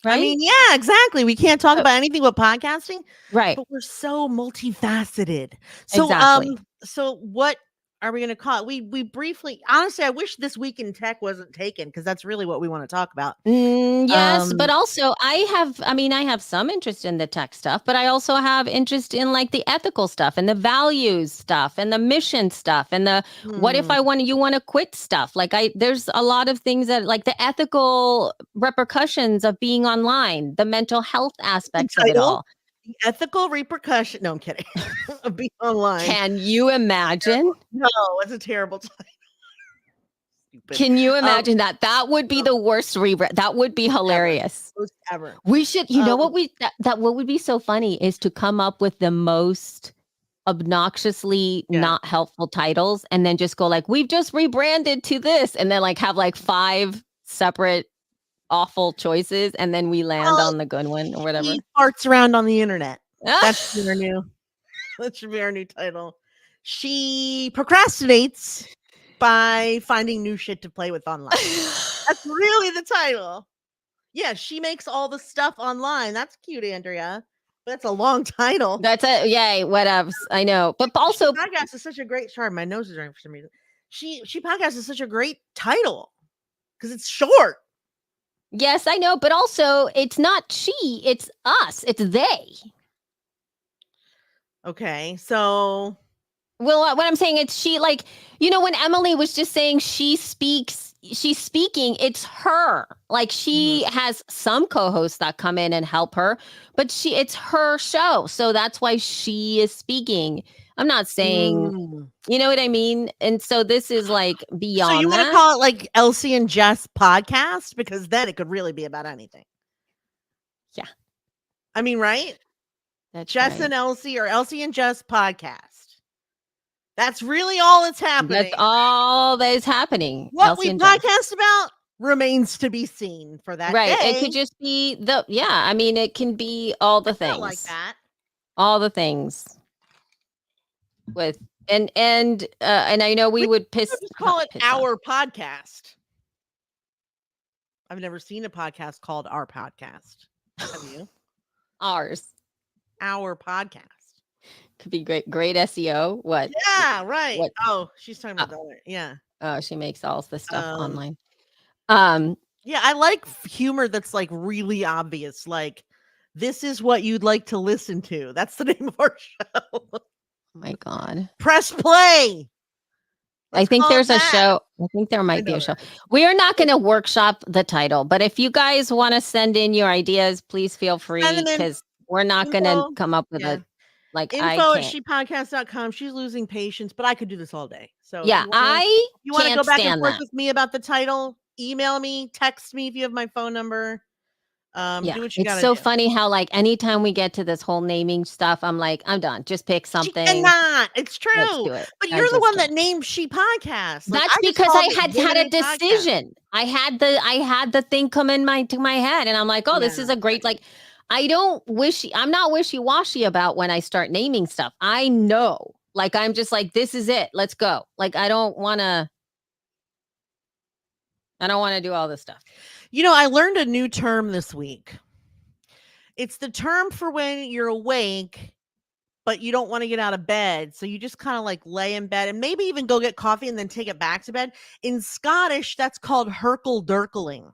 Right? I mean, yeah, exactly. We can't talk about anything but podcasting. Right. But we're so multifaceted. So, Exactly. so what are we going to call it? We briefly, honestly, I wish This Week in Tech wasn't taken because that's really what we want to talk about. Yes, but also I have some interest in the tech stuff, but I also have interest in like the ethical stuff and the values stuff and the mission stuff and the what if you want to quit stuff. Like there's a lot of things that like the ethical repercussions of being online, the mental health aspects of it all. The ethical repercussion. No, I'm kidding. Of being online. Can you imagine? No, it's a terrible title. Can you imagine that? That would be the worst rebrand. That would be hilarious. Ever. We should, what what would be so funny is to come up with the most obnoxiously not helpful titles and then just go like, we've just rebranded to this, and then like have like 5 separate awful choices, and then we land on the good one or whatever. He farts around on the internet. That should be our new title. She procrastinates by finding new shit to play with online. That's really the title. Yeah, she makes all the stuff online. That's cute, Andrea. But that's a long title. That's it. Yay, whatevs. I know. But also, podcast is such a great. Sorry, my nose is running for some reason. She podcast is such a great title because it's short. Yes, I know, but also it's not she, it's us, it's they. Okay, so. Well, what I'm saying, it's she, like, when Emily was just saying she's speaking, it's her. Like, she has some co-hosts that come in and help her, but it's her show. So that's why she is speaking. I'm not saying, you know what I mean? And so this is like beyond. So you want to call it like Elsie and Jess podcast? Because then it could really be about anything. Yeah. I mean, right? That's Jess right. and Elsie, or Elsie and Jess podcast. That's really all that's happening. That's all that is happening. What Elsie we podcast about remains to be seen for that right. day. It could just be it can be all the things. Like that. All the things. With and I know we would just call it our podcast. I've never seen a podcast called Our Podcast. Have you? Ours. Our podcast. Could be great SEO. What? Yeah, right. What? Oh, she's talking about that. Yeah. Oh, she makes all the stuff online. Yeah, I like humor that's like really obvious. Like, this is what you'd like to listen to. That's the name of our show. Oh my God. Press play. I think there's a show. I think there might be a show. We are not going to workshop the title, but if you guys want to send in your ideas, please feel free, because we're not going to come up with a info at shepodcast.com. She's losing patience, but I could do this all day. So yeah, you want to go back and forth with me about the title? Email me, text me if you have my phone number. Do what you gotta do. Funny how like anytime we get to this whole naming stuff, I'm like, I'm done. Just pick something. It's true. Let's do it. But you're the one that named She Podcast. Like, that's because I had a decision. Podcast. I had the thing come in to my head, and I'm like, oh, this is a great like. I'm not wishy-washy about when I start naming stuff. I know. Like, I'm just like, this is it. Let's go. Like, I don't want to do all this stuff. I learned a new term this week. It's the term for when you're awake, but you don't want to get out of bed. So you just kind of like lay in bed and maybe even go get coffee and then take it back to bed. In Scottish, that's called herkel-durkling.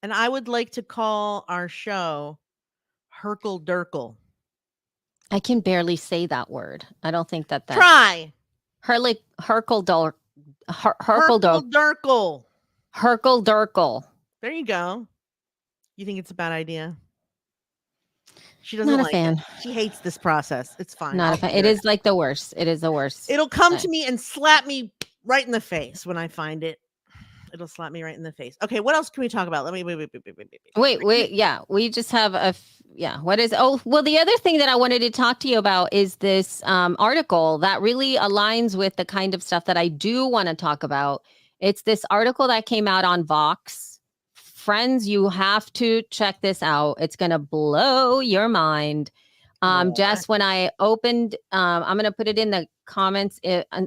And I would like to call our show herkel-durkle. I can barely say that word. I don't think that. Try. Herkel-durkle. Herkel-durkle. There you go. You think it's a bad idea? She doesn't Not a like fan. It. She hates this process. It's fine. Not a fan. It is like the worst. It is the worst. It'll come to me and slap me right in the face when I find it. It'll slap me right in the face. Okay, what else can we talk about? Let me wait. Wait. Yeah, we just have yeah. What is? Oh, well, the other thing that I wanted to talk to you about is this article that really aligns with the kind of stuff that I do want to talk about. It's this article that came out on Vox. Friends, you have to check this out. It's gonna blow your mind. Jess, when I opened, I'm going to put it in the comments.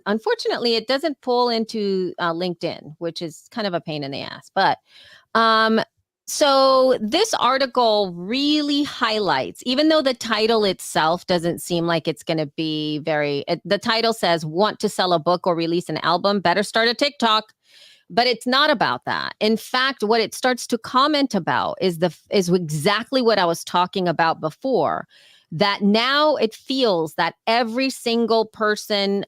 Unfortunately, it doesn't pull into LinkedIn, which is kind of a pain in the ass. But so this article really highlights, even though the title itself doesn't seem like it's going to be the title says, want to sell a book or release an album, better start a TikTok. But it's not about that. In fact, what it starts to comment about is exactly what I was talking about before. That now it feels that every single person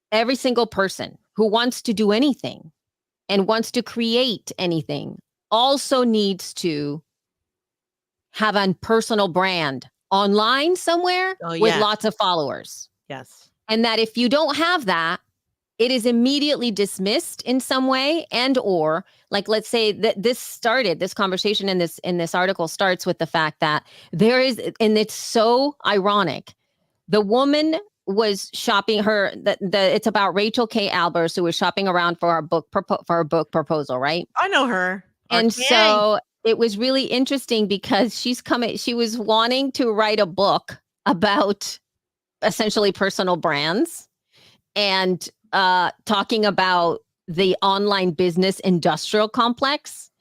who wants to do anything and wants to create anything also needs to have a personal brand online somewhere with lots of followers. Yes. And that if you don't have that, it is immediately dismissed in some way, and or like, let's say that this conversation in this article starts with the fact that there is, and it's so ironic. The woman was shopping it's about Rachel K. Albers, who was shopping around for a book proposal, right? I know her. And so it was really interesting because she was wanting to write a book about essentially personal brands and talking about the online business industrial complex.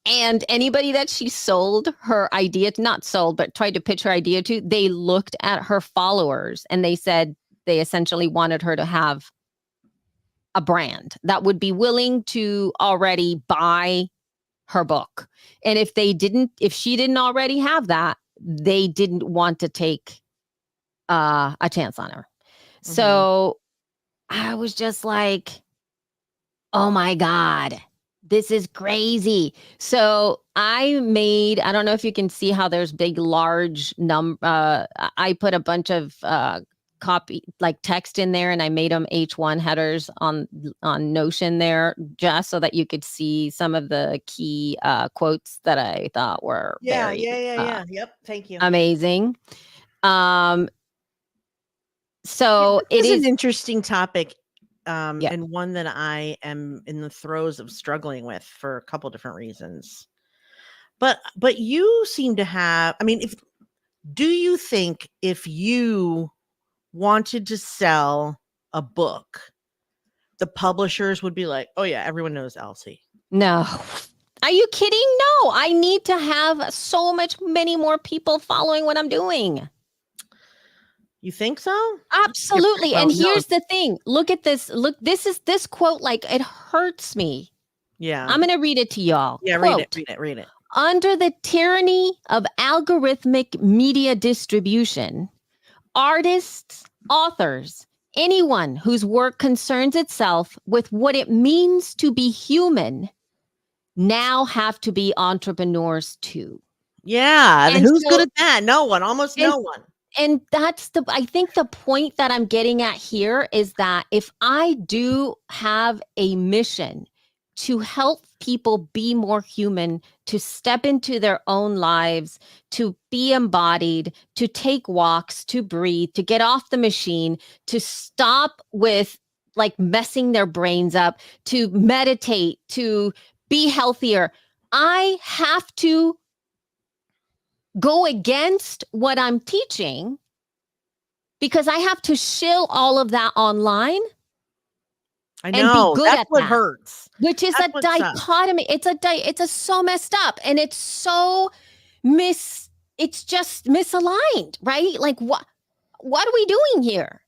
And anybody that she sold her idea, not sold, but tried to pitch her idea to, they looked at her followers and they said they essentially wanted her to have a brand that would be willing to already buy her book. And if she didn't already have that, they didn't want to take a chance on her. So I was just like, oh my God, this is crazy. So I don't know if you can see how there's big, large I put a bunch of copy, like text in there, and I made them H1 headers on Notion there, just so that you could see some of the key quotes that I thought were very Yep. Thank you. Amazing. So it is an interesting topic, and one that I am in the throes of struggling with for a couple different reasons. But you seem to have, do you think if you wanted to sell a book, the publishers would be like, oh yeah, everyone knows Elsie? No. Are you kidding? No, I need to have many more people following what I'm doing. You think so? Absolutely. And here's the thing. Look at this. Look, this quote, like, it hurts me. Yeah. I'm going to read it to y'all. Yeah, quote, read it. Under the tyranny of algorithmic media distribution, artists, authors, anyone whose work concerns itself with what it means to be human now have to be entrepreneurs too. Yeah. And who's good at that? No one, almost no one. And I think the point that I'm getting at here is that if I do have a mission to help people be more human, to step into their own lives, to be embodied, to take walks, to breathe, to get off the machine, to stop with like messing their brains up, to meditate, to be healthier, I have to go against what I'm teaching because I have to shill all of that online. I know. And be good that's at what that, hurts. Which is a dichotomy. It's so messed up, and it's so it's just misaligned, right? Like what are we doing here?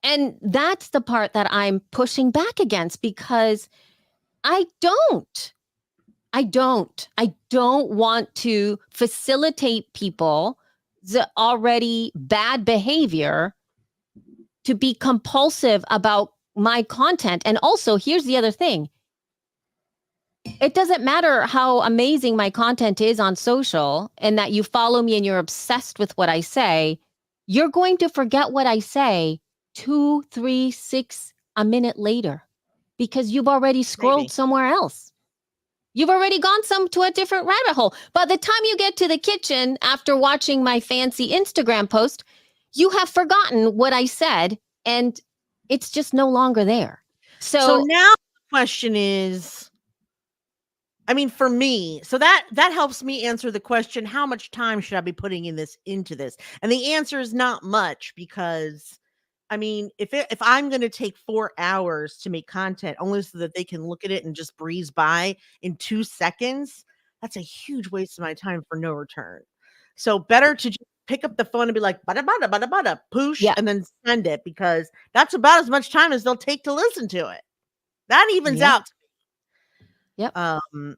And that's the part that I'm pushing back against because I don't want to facilitate people the already bad behavior to be compulsive about my content. And also, here's the other thing. It doesn't matter how amazing my content is on social and that you follow me and you're obsessed with what I say. You're going to forget what I say 2, 3, 6 a minute later because you've already scrolled Maybe. somewhere else. You've already gone to a different rabbit hole. By the time you get to the kitchen after watching my fancy Instagram post, you have forgotten what I said and it's just no longer there. So So now the question is, I mean, for me, so that helps me answer the question, how much time should I be putting into this? And the answer is not much, because I mean, if I'm going to take 4 hours to make content only so that they can look at it and just breeze by in 2 seconds, that's a huge waste of my time for no return. So better to just pick up the phone and be like, bada bada bada bada, poosh, yeah, and then send it, because that's about as much time as they'll take to listen to it. That evens yeah, out. yep. Um,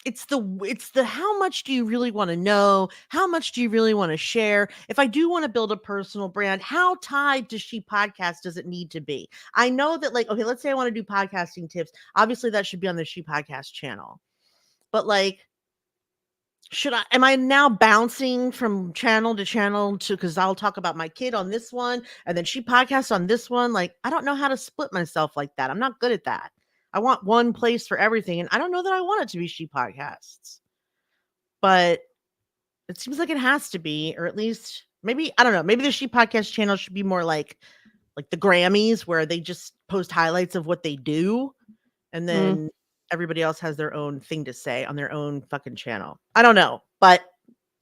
it's the how much do you really want to know? How much do you really want to share? If I do want to build a personal brand, how tied to She Podcast does it need to be? I know that, like, okay, let's say I want to do podcasting tips. Obviously, that should be on the She Podcast channel. But like, am I now bouncing from channel to channel to, because I'll talk about my kid on this one and then She Podcast on this one? Like, I don't know how to split myself like that. I'm not good at that. I want one place for everything. And I don't know that I want it to be She Podcasts, but it seems like it has to be, or at least maybe, I don't know, maybe the She Podcast channel should be more like the Grammys, where they just post highlights of what they do, and Mm. then everybody else has their own thing to say on their own fucking channel. I don't know, but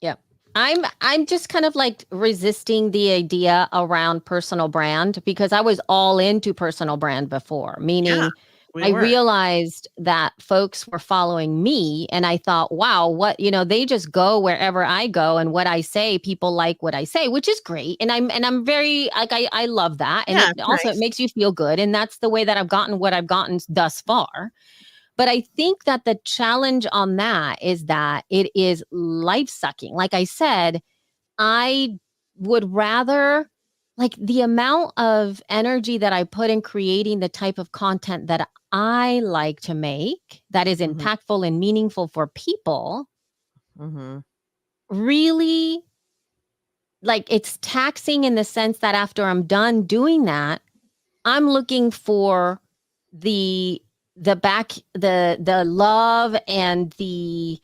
Yeah. I'm just kind of like resisting the idea around personal brand because I was all into personal brand before, yeah, meaning we I were. realized that folks were following me and I thought, wow, they just go wherever I go and what I say, people like what I say, which is great. And I'm very like I love that. And Yeah, it it's also it nice. makes you feel good. And that's the way that I've gotten what I've gotten thus far. But I think that the challenge on that is that it is life sucking. Like I said, I would rather, like, the amount of energy that I put in creating the type of content that I like to make that is Mhm, impactful and meaningful for people mhm. really, like, it's taxing in the sense that after I'm done doing that, I'm looking for the the love and the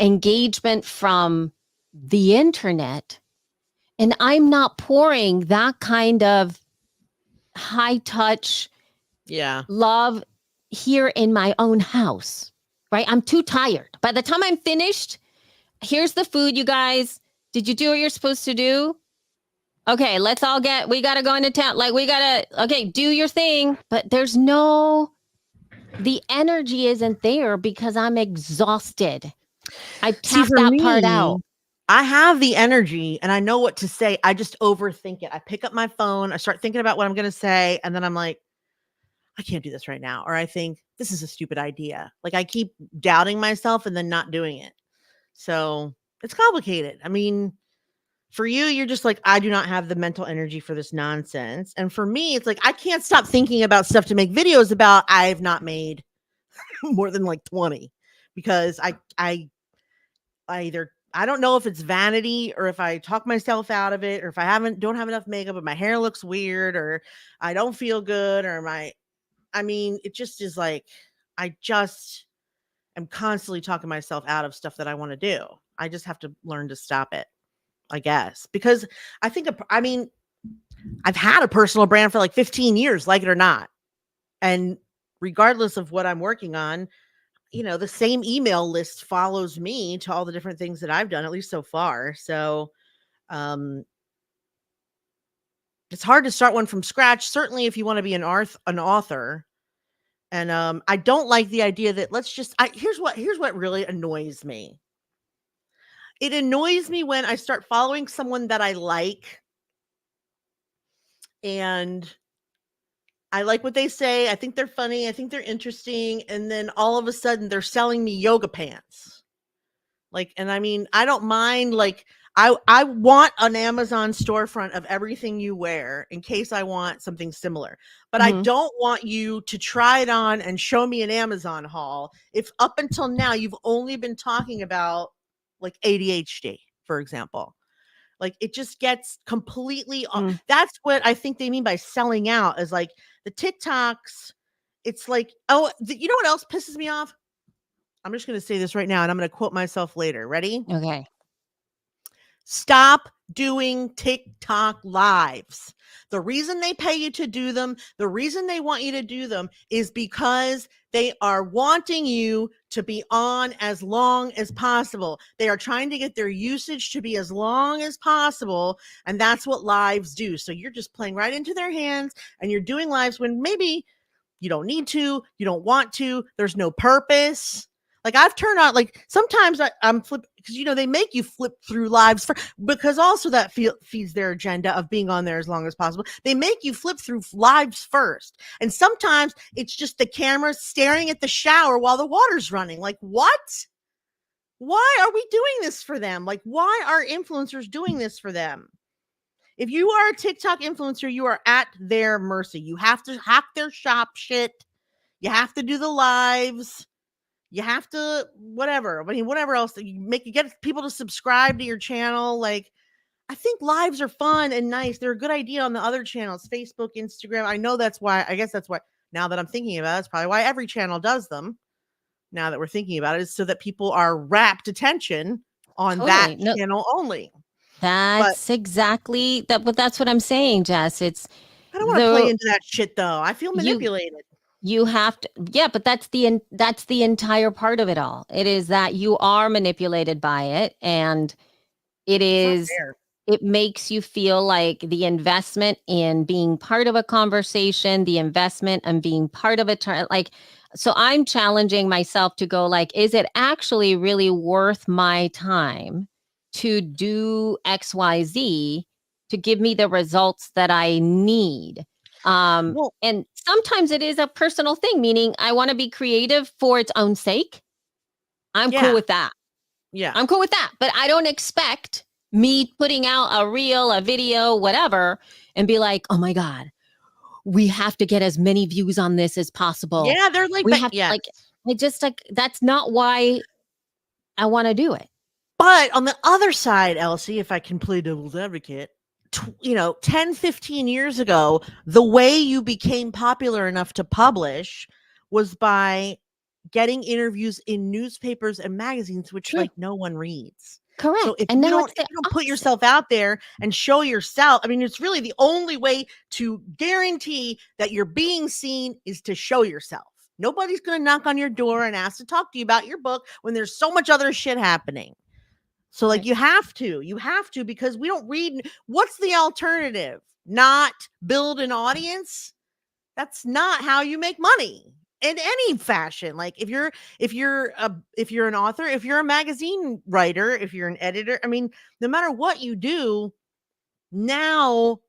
engagement from the internet, and I'm not pouring that kind of high touch Yeah. love here in my own house. Right? I'm too tired. By the time I'm finished, here's the food, you guys. Did you do what you're supposed to do? Okay, we gotta go into town. Like, okay, do your thing. But the energy isn't there because I'm exhausted. I've See, tapped for that part me, out. I have the energy and I know what to say. I just overthink it. I pick up my phone, I start thinking about what I'm going to say, and then I'm like, I can't do this right now. Or I think this is a stupid idea. Like, I keep doubting myself and then not doing it. So it's complicated. I mean, for you, you're just like, I do not have the mental energy for this nonsense. And for me, it's like, I can't stop thinking about stuff to make videos about. I've not made more than like 20, because I either, I don't know if it's vanity or if I talk myself out of it, or if don't have enough makeup, but my hair looks weird, or I don't feel good, or I mean, it just is like, I just am constantly talking myself out of stuff that I want to do. I just have to learn to stop it, I guess, because I mean, I've had a personal brand for like 15 years, like it or not. And regardless of what I'm working on, the same email list follows me to all the different things that I've done, at least so far. So, um, it's hard to start one from scratch, certainly if you want to be an author. And I don't like the idea that here's what really annoys me. It annoys me when I start following someone that I like, and I like what they say. I think they're funny. I think they're interesting. And then all of a sudden they're selling me yoga pants. Like, and I mean, I don't mind, like, I want an Amazon storefront of everything you wear in case I want something similar. But I Mhm. don't want you to try it on and show me an Amazon haul if up until now you've only been talking about like ADHD, for example. Like, it just gets completely Mm. that's what I think they mean by selling out, is like the TikToks it's like, oh, you know what else pisses me off? I'm just going to say this right now and I'm going to quote myself later. Ready? Okay. Stop doing TikTok lives. The reason they pay you to do them, the reason they want you to do them is because they are wanting you to be on as long as possible. They are trying to get their usage to be as long as possible. And that's what lives do. So you're just playing right into their hands and you're doing lives when maybe you don't need to, you don't want to, there's no purpose. Like I've turned on, like sometimes I'm flip because they make you flip through lives because also that feeds their agenda of being on there as long as possible. They make you flip through lives first, and sometimes it's just the camera staring at the shower while the water's running. Like what? Why are we doing this for them? Like why are influencers doing this for them? If you are a TikTok influencer, you are at their mercy. You have to hack their shop shit. You have to do the lives. You have to whatever. I mean, whatever else that you get people to subscribe to your channel. Like, I think lives are fun and nice. They're a good idea on the other channels, Facebook, Instagram. I know that's why. I guess that's why. Now that I'm thinking about it, it's probably why every channel does them. Now that we're thinking about it, is so that people are rapt attention on that channel only. That's exactly that. But that's what I'm saying, Jess. It's I don't want to play into that shit though. I feel manipulated. You have to, yeah, but that's the entire part of it all. It is that you are manipulated by it, and it makes you feel like the investment in being part of a conversation, the investment in being part of it, like, so I'm challenging myself to go like, is it actually really worth my time to do XYZ to give me the results that I need? And sometimes it is a personal thing, meaning I want to be creative for its own sake. I'm cool with that. Yeah. I'm cool with that. But I don't expect me putting out a reel, a video, whatever, and be like, oh my God, we have to get as many views on this as possible. Yeah, they're like, that's not why I want to do it. But on the other side, Elsie, if I can play devil's advocate, 10, 15 years ago, the way you became popular enough to publish was by getting interviews in newspapers and magazines, which like no one reads. Correct. So if you don't put yourself out there and show yourself, I mean, it's really the only way to guarantee that you're being seen is to show yourself. Nobody's going to knock on your door and ask to talk to you about your book when there's so much other shit happening. So like you have to because we don't read. What's the alternative? Not build an audience? That's not how you make money in any fashion. Like if you're an author, if you're a magazine writer, if you're an editor, I mean, no matter what you do now,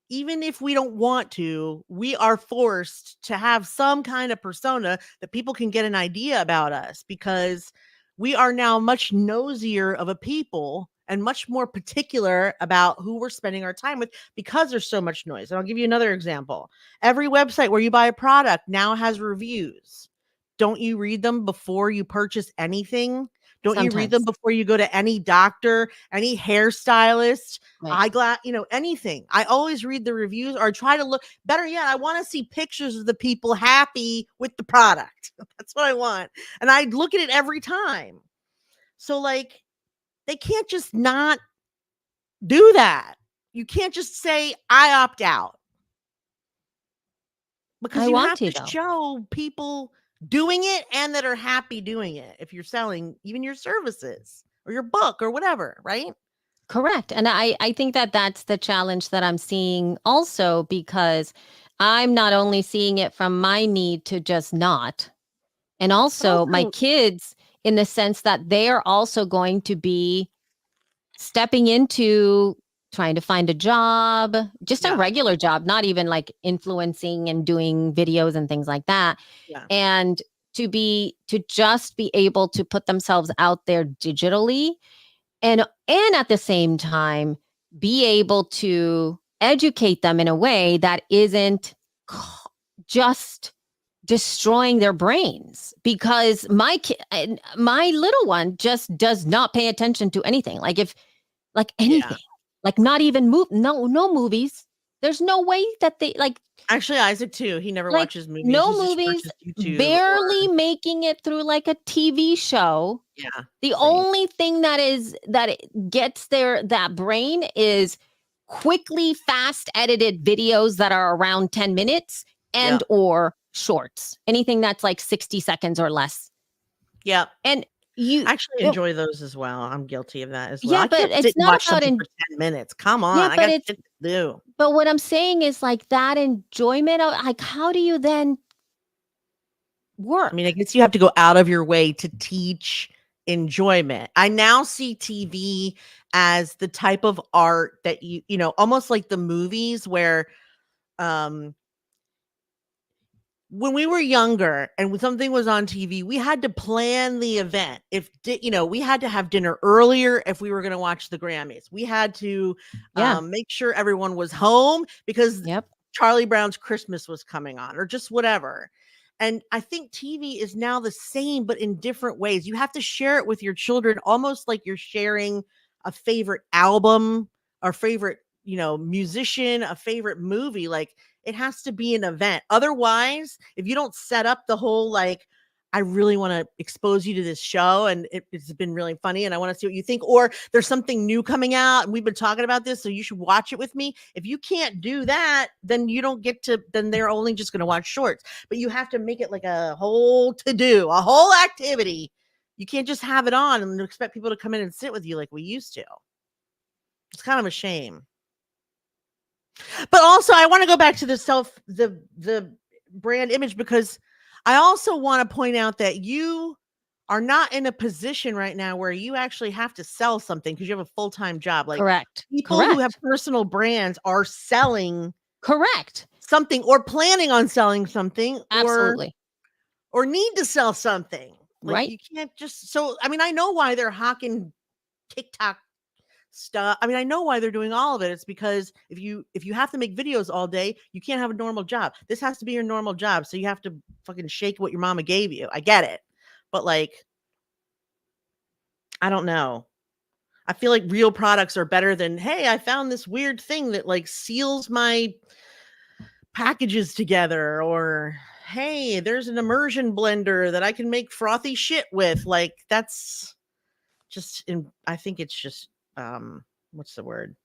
even if we don't want to, we are forced to have some kind of persona that people can get an idea about us, because we are now much nosier of a people and much more particular about who we're spending our time with because there's so much noise. And I'll give you another example. Every website where you buy a product now has reviews. Don't you read them before you purchase anything? Don't you read them before you go to any doctor, any hairstylist, eyeglass, anything? I always read the reviews, or try to look, better yet, I want to see pictures of the people happy with the product. That's what I want. And I look at it every time. So like, they can't just not do that. You can't just say, I opt out. Because you have to show people doing it and that are happy doing it if you're selling even your services or your book or whatever, right? Correct. And I think that that's the challenge that I'm seeing also, because I'm not only seeing it from my need to just not, and also my kids, in the sense that they are also going to be stepping into trying to find a job, just a regular job, not even like influencing and doing videos and things like that. Yeah. And to just be able to put themselves out there digitally, and at the same time be able to educate them in a way that isn't just destroying their brains. Because my little one just does not pay attention to anything. Like anything, like not even no movies, There's no way that they like Actually, Isaac too. He never like watches movies. no He just movies, watches YouTube barely or making it through like a TV show. yeah. The Same. only thing that it gets that brain is quickly fast edited videos that are around 10 minutes and Yep. or shorts. Anything that's like 60 seconds or less. Yep. And I actually enjoy those as well. I'm guilty of that as well. yeah, I but can't sit it's and not watch about something for 10 minutes. Come on. yeah, I but got it's shit to do. but what I'm saying is like that enjoyment of like how do you then work? I mean, I guess you have to go out of your way to teach enjoyment. I now see TV as the type of art that you know, almost like the movies where um when we were younger and when something was on TV, we had to plan the event. We had to have dinner earlier if we were going to watch the Grammys. We had to Yeah. make sure everyone was home because Yep. Charlie Brown's Christmas was coming on or just whatever. And I think TV is now the same, but in different ways. You have to share it with your children, almost like you're sharing a favorite album or favorite, musician, a favorite movie. Like it has to be an event. Otherwise, if you don't set up the whole like, I really want to expose you to this show and it's been really funny and I want to see what you think, or there's something new coming out and we've been talking about this, so you should watch it with me. If you can't do that, then you don't get to, then they're only just going to watch shorts. But you have to make it like a whole to do, a whole activity. You can't just have it on and expect people to come in and sit with you like we used to. It's kind of a shame. But also, I want to go back to the brand image because I also want to point out that you are not in a position right now where you actually have to sell something because you have a full-time job. Like Correct. people who have personal brands are selling Correct. something or planning on selling something Absolutely. or need to sell something. Like Right. you can't just I know why they're hawking TikTok stuff. I mean, I know why they're doing all of it. It's because if you have to make videos all day, you can't have a normal job. This has to be your normal job. So you have to fucking shake what your mama gave you. I get it. But like, I don't know. I feel like real products are better than, hey, I found this weird thing that like seals my packages together, or hey, there's an immersion blender that I can make frothy shit with. Like that's I think it's just what's the word?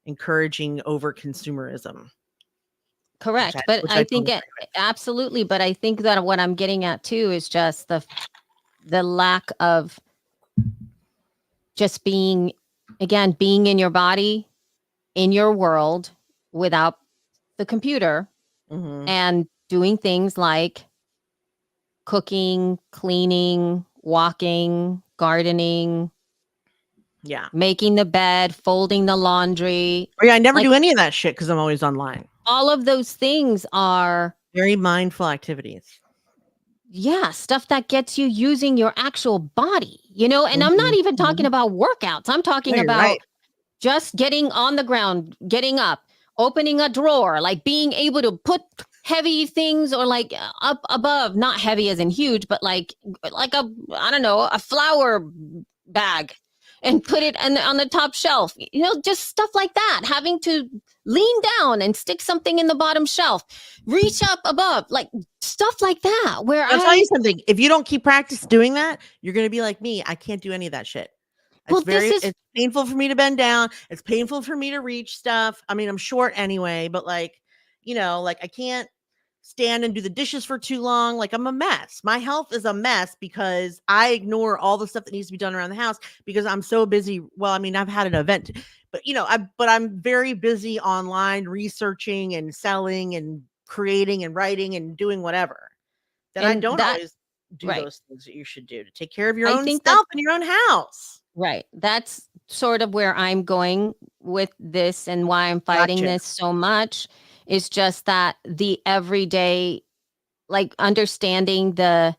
Encouraging over consumerism. Correct. But I think it absolutely. But I think that what I'm getting at too is just the lack of just being in your body, in your world without the computer and doing things like cooking, cleaning, walking, gardening. Yeah. Making the bed, folding the laundry. Oh, yeah, I never do any of that shit because I'm always online. All of those things are very mindful activities. Yeah, stuff that gets you using your actual body, and I'm not even talking about workouts. I'm talking about just getting on the ground, getting up, opening a drawer, like being able to put heavy things or like up above, not heavy as in huge, but like a flour bag and put it on the top shelf, just stuff like that. Having to lean down and stick something in the bottom shelf, reach up above, like stuff like that. Where I'll tell you something. If you don't keep practice doing that, you're going to be like me. I can't do any of that shit. It's painful for me to bend down. It's painful for me to reach stuff. I mean, I'm short anyway, but like I can't stand and do the dishes for too long. Like I'm a mess. My health is a mess because I ignore all the stuff that needs to be done around the house because I'm so busy. Well, I mean, I've had an event, but I'm very busy online researching and selling and creating and writing and doing whatever that I don't always do those things that you should do to take care of your own self and your own house. Right. That's sort of where I'm going with this and why I'm fighting this so much. Is just that the everyday, like understanding the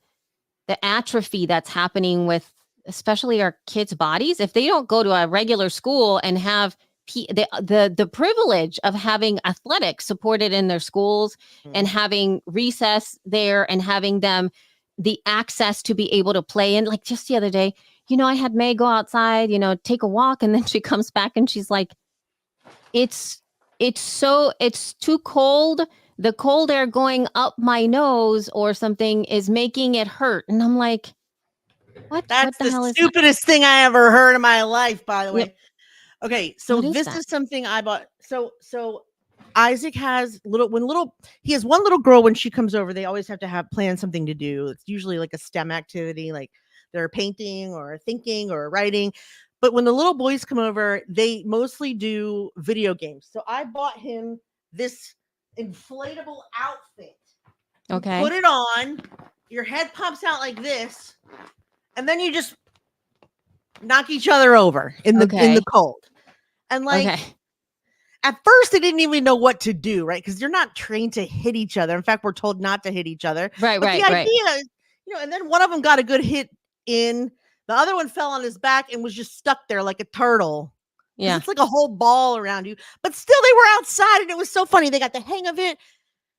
atrophy that's happening with especially our kids' bodies. If they don't go to a regular school and have the privilege of having athletics supported in their schools and having recess there and having them the access to be able to play in, like just the other day, I had May go outside, take a walk, and then she comes back and she's like, it's it's too cold. The cold air going up my nose or something is making it hurt. And I'm like, what That's the the hell is that? stupidest thing I ever heard in my life, by the Yep. way. Okay, so What is this that? is something I bought. So Isaac has he has one little girl when she comes over, they always have to have plan something to do. It's usually like a STEM activity, like they're painting or thinking or writing. But when the little boys come over, they mostly do video games. So I bought him this inflatable outfit. You Okay. put it on, your head pops out like this, and then you just knock each other over in the Okay. cold. And like Okay. at first they didn't even know what to do, right? Because you're not trained to hit each other. In fact, we're told not to hit each other. Right, But the right, right. idea is, and then one of them got a good hit in, the other one fell on his back and was just stuck there like a turtle. Because Yeah. it's like a whole ball around you. But still they were outside and it was so funny. They got the hang of it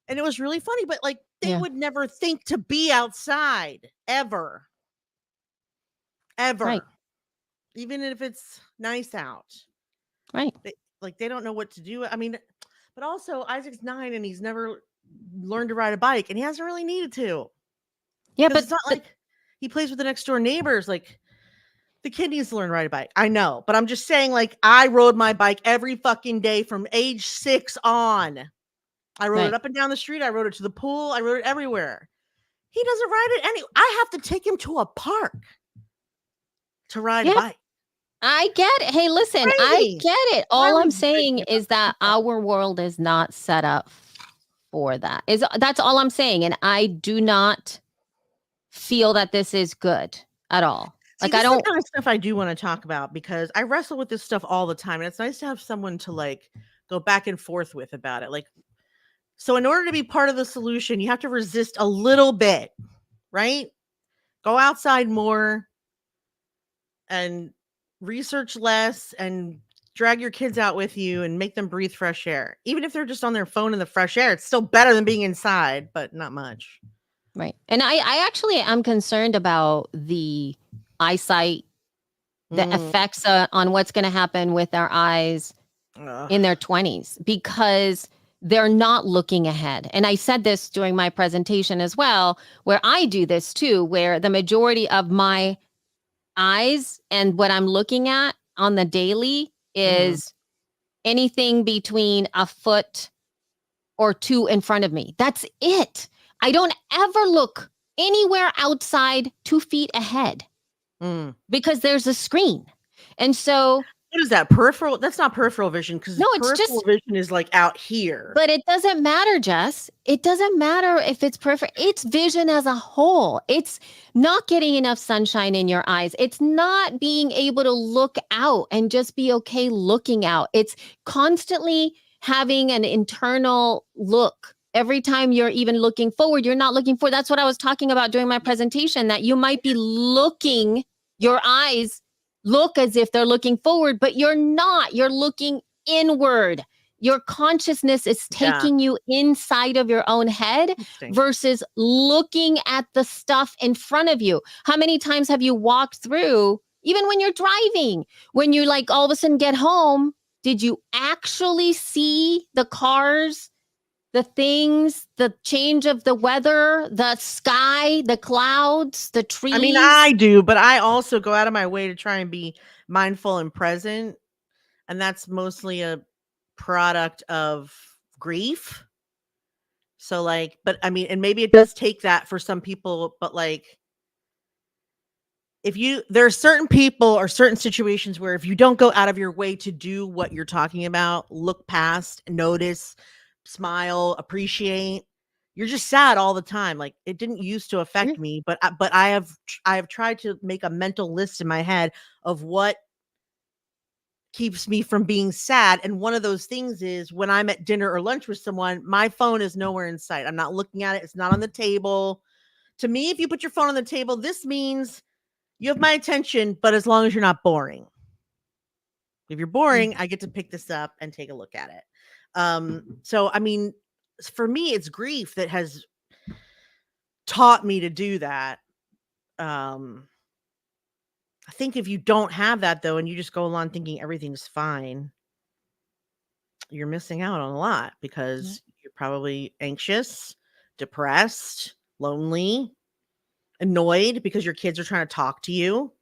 and it was really funny. But like they Yeah. would never think to be outside ever. Ever. Right. Even if it's nice out. Right. They don't know what to do. I mean, but also Isaac's 9 and he's never learned to ride a bike and he hasn't really needed to. Yeah, Because it's not like he plays with the next door neighbors. Like the kid needs to learn to ride a bike. I know, but I'm just saying, like, I rode my bike every fucking day from age 6 on. I rode right. it up and down the street. I rode it to the pool. I rode it everywhere. He doesn't ride it I have to take him to a park to ride a Yeah, bike. I get it. Hey, listen, I Crazy. get it. Why All are I'm we saying bitching about is that stuff? our world is not set up for that. That's all I'm saying. And I do not feel that this is good at all. See, Like, this I is the don't, kind of stuff I do want to talk about because I wrestle with this stuff all the time, and it's nice to have someone to like go back and forth with about it. Like, so in order to be part of the solution, you have to resist a little bit, right? Go outside more and research less and drag your kids out with you and make them breathe fresh air. Even if they're just on their phone in the fresh air, it's still better than being inside, but not much. right. And I actually am concerned about the eyesight, the Mm. effects on what's going to happen with our eyes Ugh. in their 20s because they're not looking ahead. And I said this during my presentation as well, where I do this too, where the majority of my eyes and what I'm looking at on the daily Mhm. is anything between a foot or two in front of me. That's it. I don't ever look anywhere outside 2 feet ahead Mm. because there's a screen. And so, What is that? Peripheral? That's not peripheral vision because no, it's peripheral just, vision is like out here. but it doesn't matter, Jess. It doesn't matter if it's perfect. It's vision as a whole. It's not getting enough sunshine in your eyes. It's not being able to look out and just be okay looking out. It's constantly having an internal look. Every time you're even looking forward, you're not looking forward. That's what I was talking about during my presentation, that you might be looking, your eyes look as if they're looking forward, but you're not. You're looking inward. Your consciousness is Yeah. taking you inside of your own head Interesting. versus looking at the stuff in front of you. How many times have you walked through, even when you're driving, when you like all of a sudden get home, did you actually see the cars, the things, the change of the weather, the sky, the clouds, the trees? I mean, I do, but I also go out of my way to try and be mindful and present. And that's mostly a product of grief. So, like, but I mean, and maybe it does take that for some people, but like, there are certain people or certain situations where if you don't go out of your way to do what you're talking about, look past, notice, smile, appreciate, you're just sad all the time. Like it didn't used to affect Sure. me, but I have tried to make a mental list in my head of what keeps me from being sad. And one of those things is when I'm at dinner or lunch with someone, my phone is nowhere in sight. I'm not looking at it. It's not on the table. To me, if you put your phone on the table, this means you have my attention, but as long as you're not boring. If you're boring, I get to pick this up and take a look at it. So I mean, for me, it's grief that has taught me to do that. I think if you don't have that though, and you just go along thinking everything's fine, you're missing out on a lot because you're probably anxious, depressed, lonely, annoyed because your kids are trying to talk to you.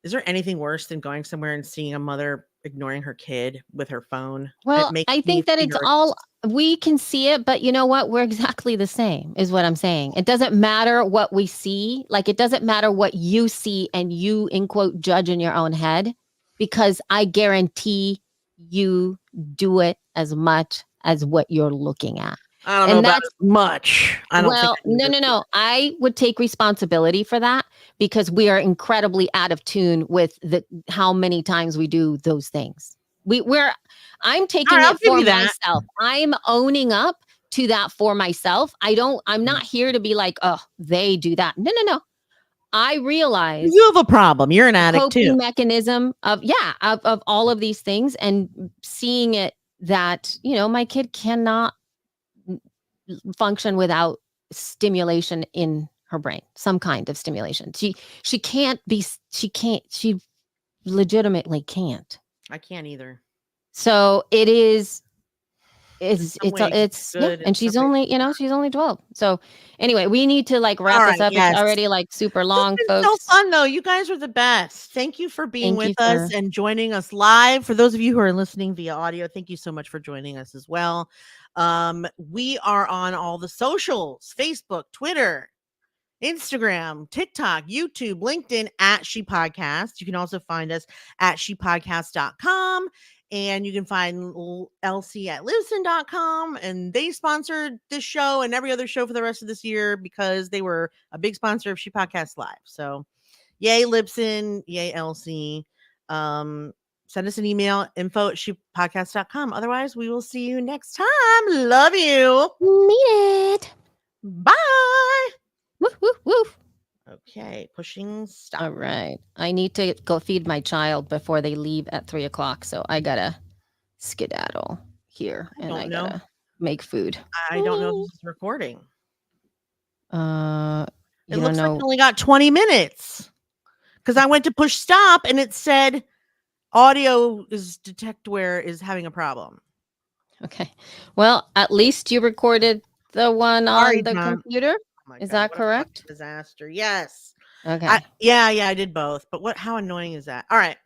Is there anything worse than going somewhere and seeing a mother ignoring her kid with her phone? It Well, makes I me think that it's furious. all we can see it, but you know what? We're exactly the same, is what I'm saying. It doesn't matter what we see. Like, it doesn't matter what you see and you, in quote, judge in your own head, because I guarantee you do it as much as what you're looking at. I don't know And about that's, as much. I don't think well, I do no, this no, much. no. I would take responsibility for that because we are incredibly out of tune with the how many times we do those things. We're I'm All taking right, I'll it give for you that. myself. I'm owning up to that for myself. I'm not here to be like, oh, they do that. No, no, no. I realize You have a problem. You're an the addict too. coping mechanism of, yeah, of all of these things, and seeing it that, my kid cannot function without stimulation in her brain, some kind of stimulation. She legitimately can't. I can't either. So it is In some ways it's yeah, good. In and some ways it's not. she's only 12. So anyway, we need to like All wrap this right. up. It's Yes. already like super This has long, been so folks. fun though. You guys are the best. Thank you for being Thank with you us for and joining us live. For those of you who are listening via audio, thank you so much for joining us as well. We are on all the socials: Facebook, Twitter, Instagram, TikTok, YouTube, LinkedIn at She Podcast. You can also find us at shepodcast.com. And you can find Elsie at Libsyn.com. And they sponsored this show and every other show for the rest of this year because they were a big sponsor of She Podcast Live. So yay, Libsyn, yay, Elsie. Send us an email, info@shepodcast.com. Otherwise, we will see you next time. Love you. meet it. Bye. Woof, woof, woof. Okay, pushing stop. All right. I need to go feed my child before they leave at 3:00. So I gotta skedaddle here, and I don't know. gotta make food. I don't know if this is recording. You It don't looks like know. it only got 20 minutes because I went to push stop and it said audio is detect where is having a problem. Okay. Well, at least you recorded the one Sorry, on the John. computer. Oh my Is God, that what a fucking correct? disaster. Yes. Okay. Yeah, I did both. But how annoying is that? All right.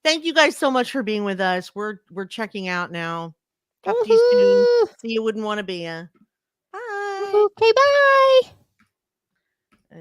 Thank you guys so much for being with us. We're checking out now. Talk to you soon. Woohoo! See you wouldn't want to be. Bye. Okay, bye.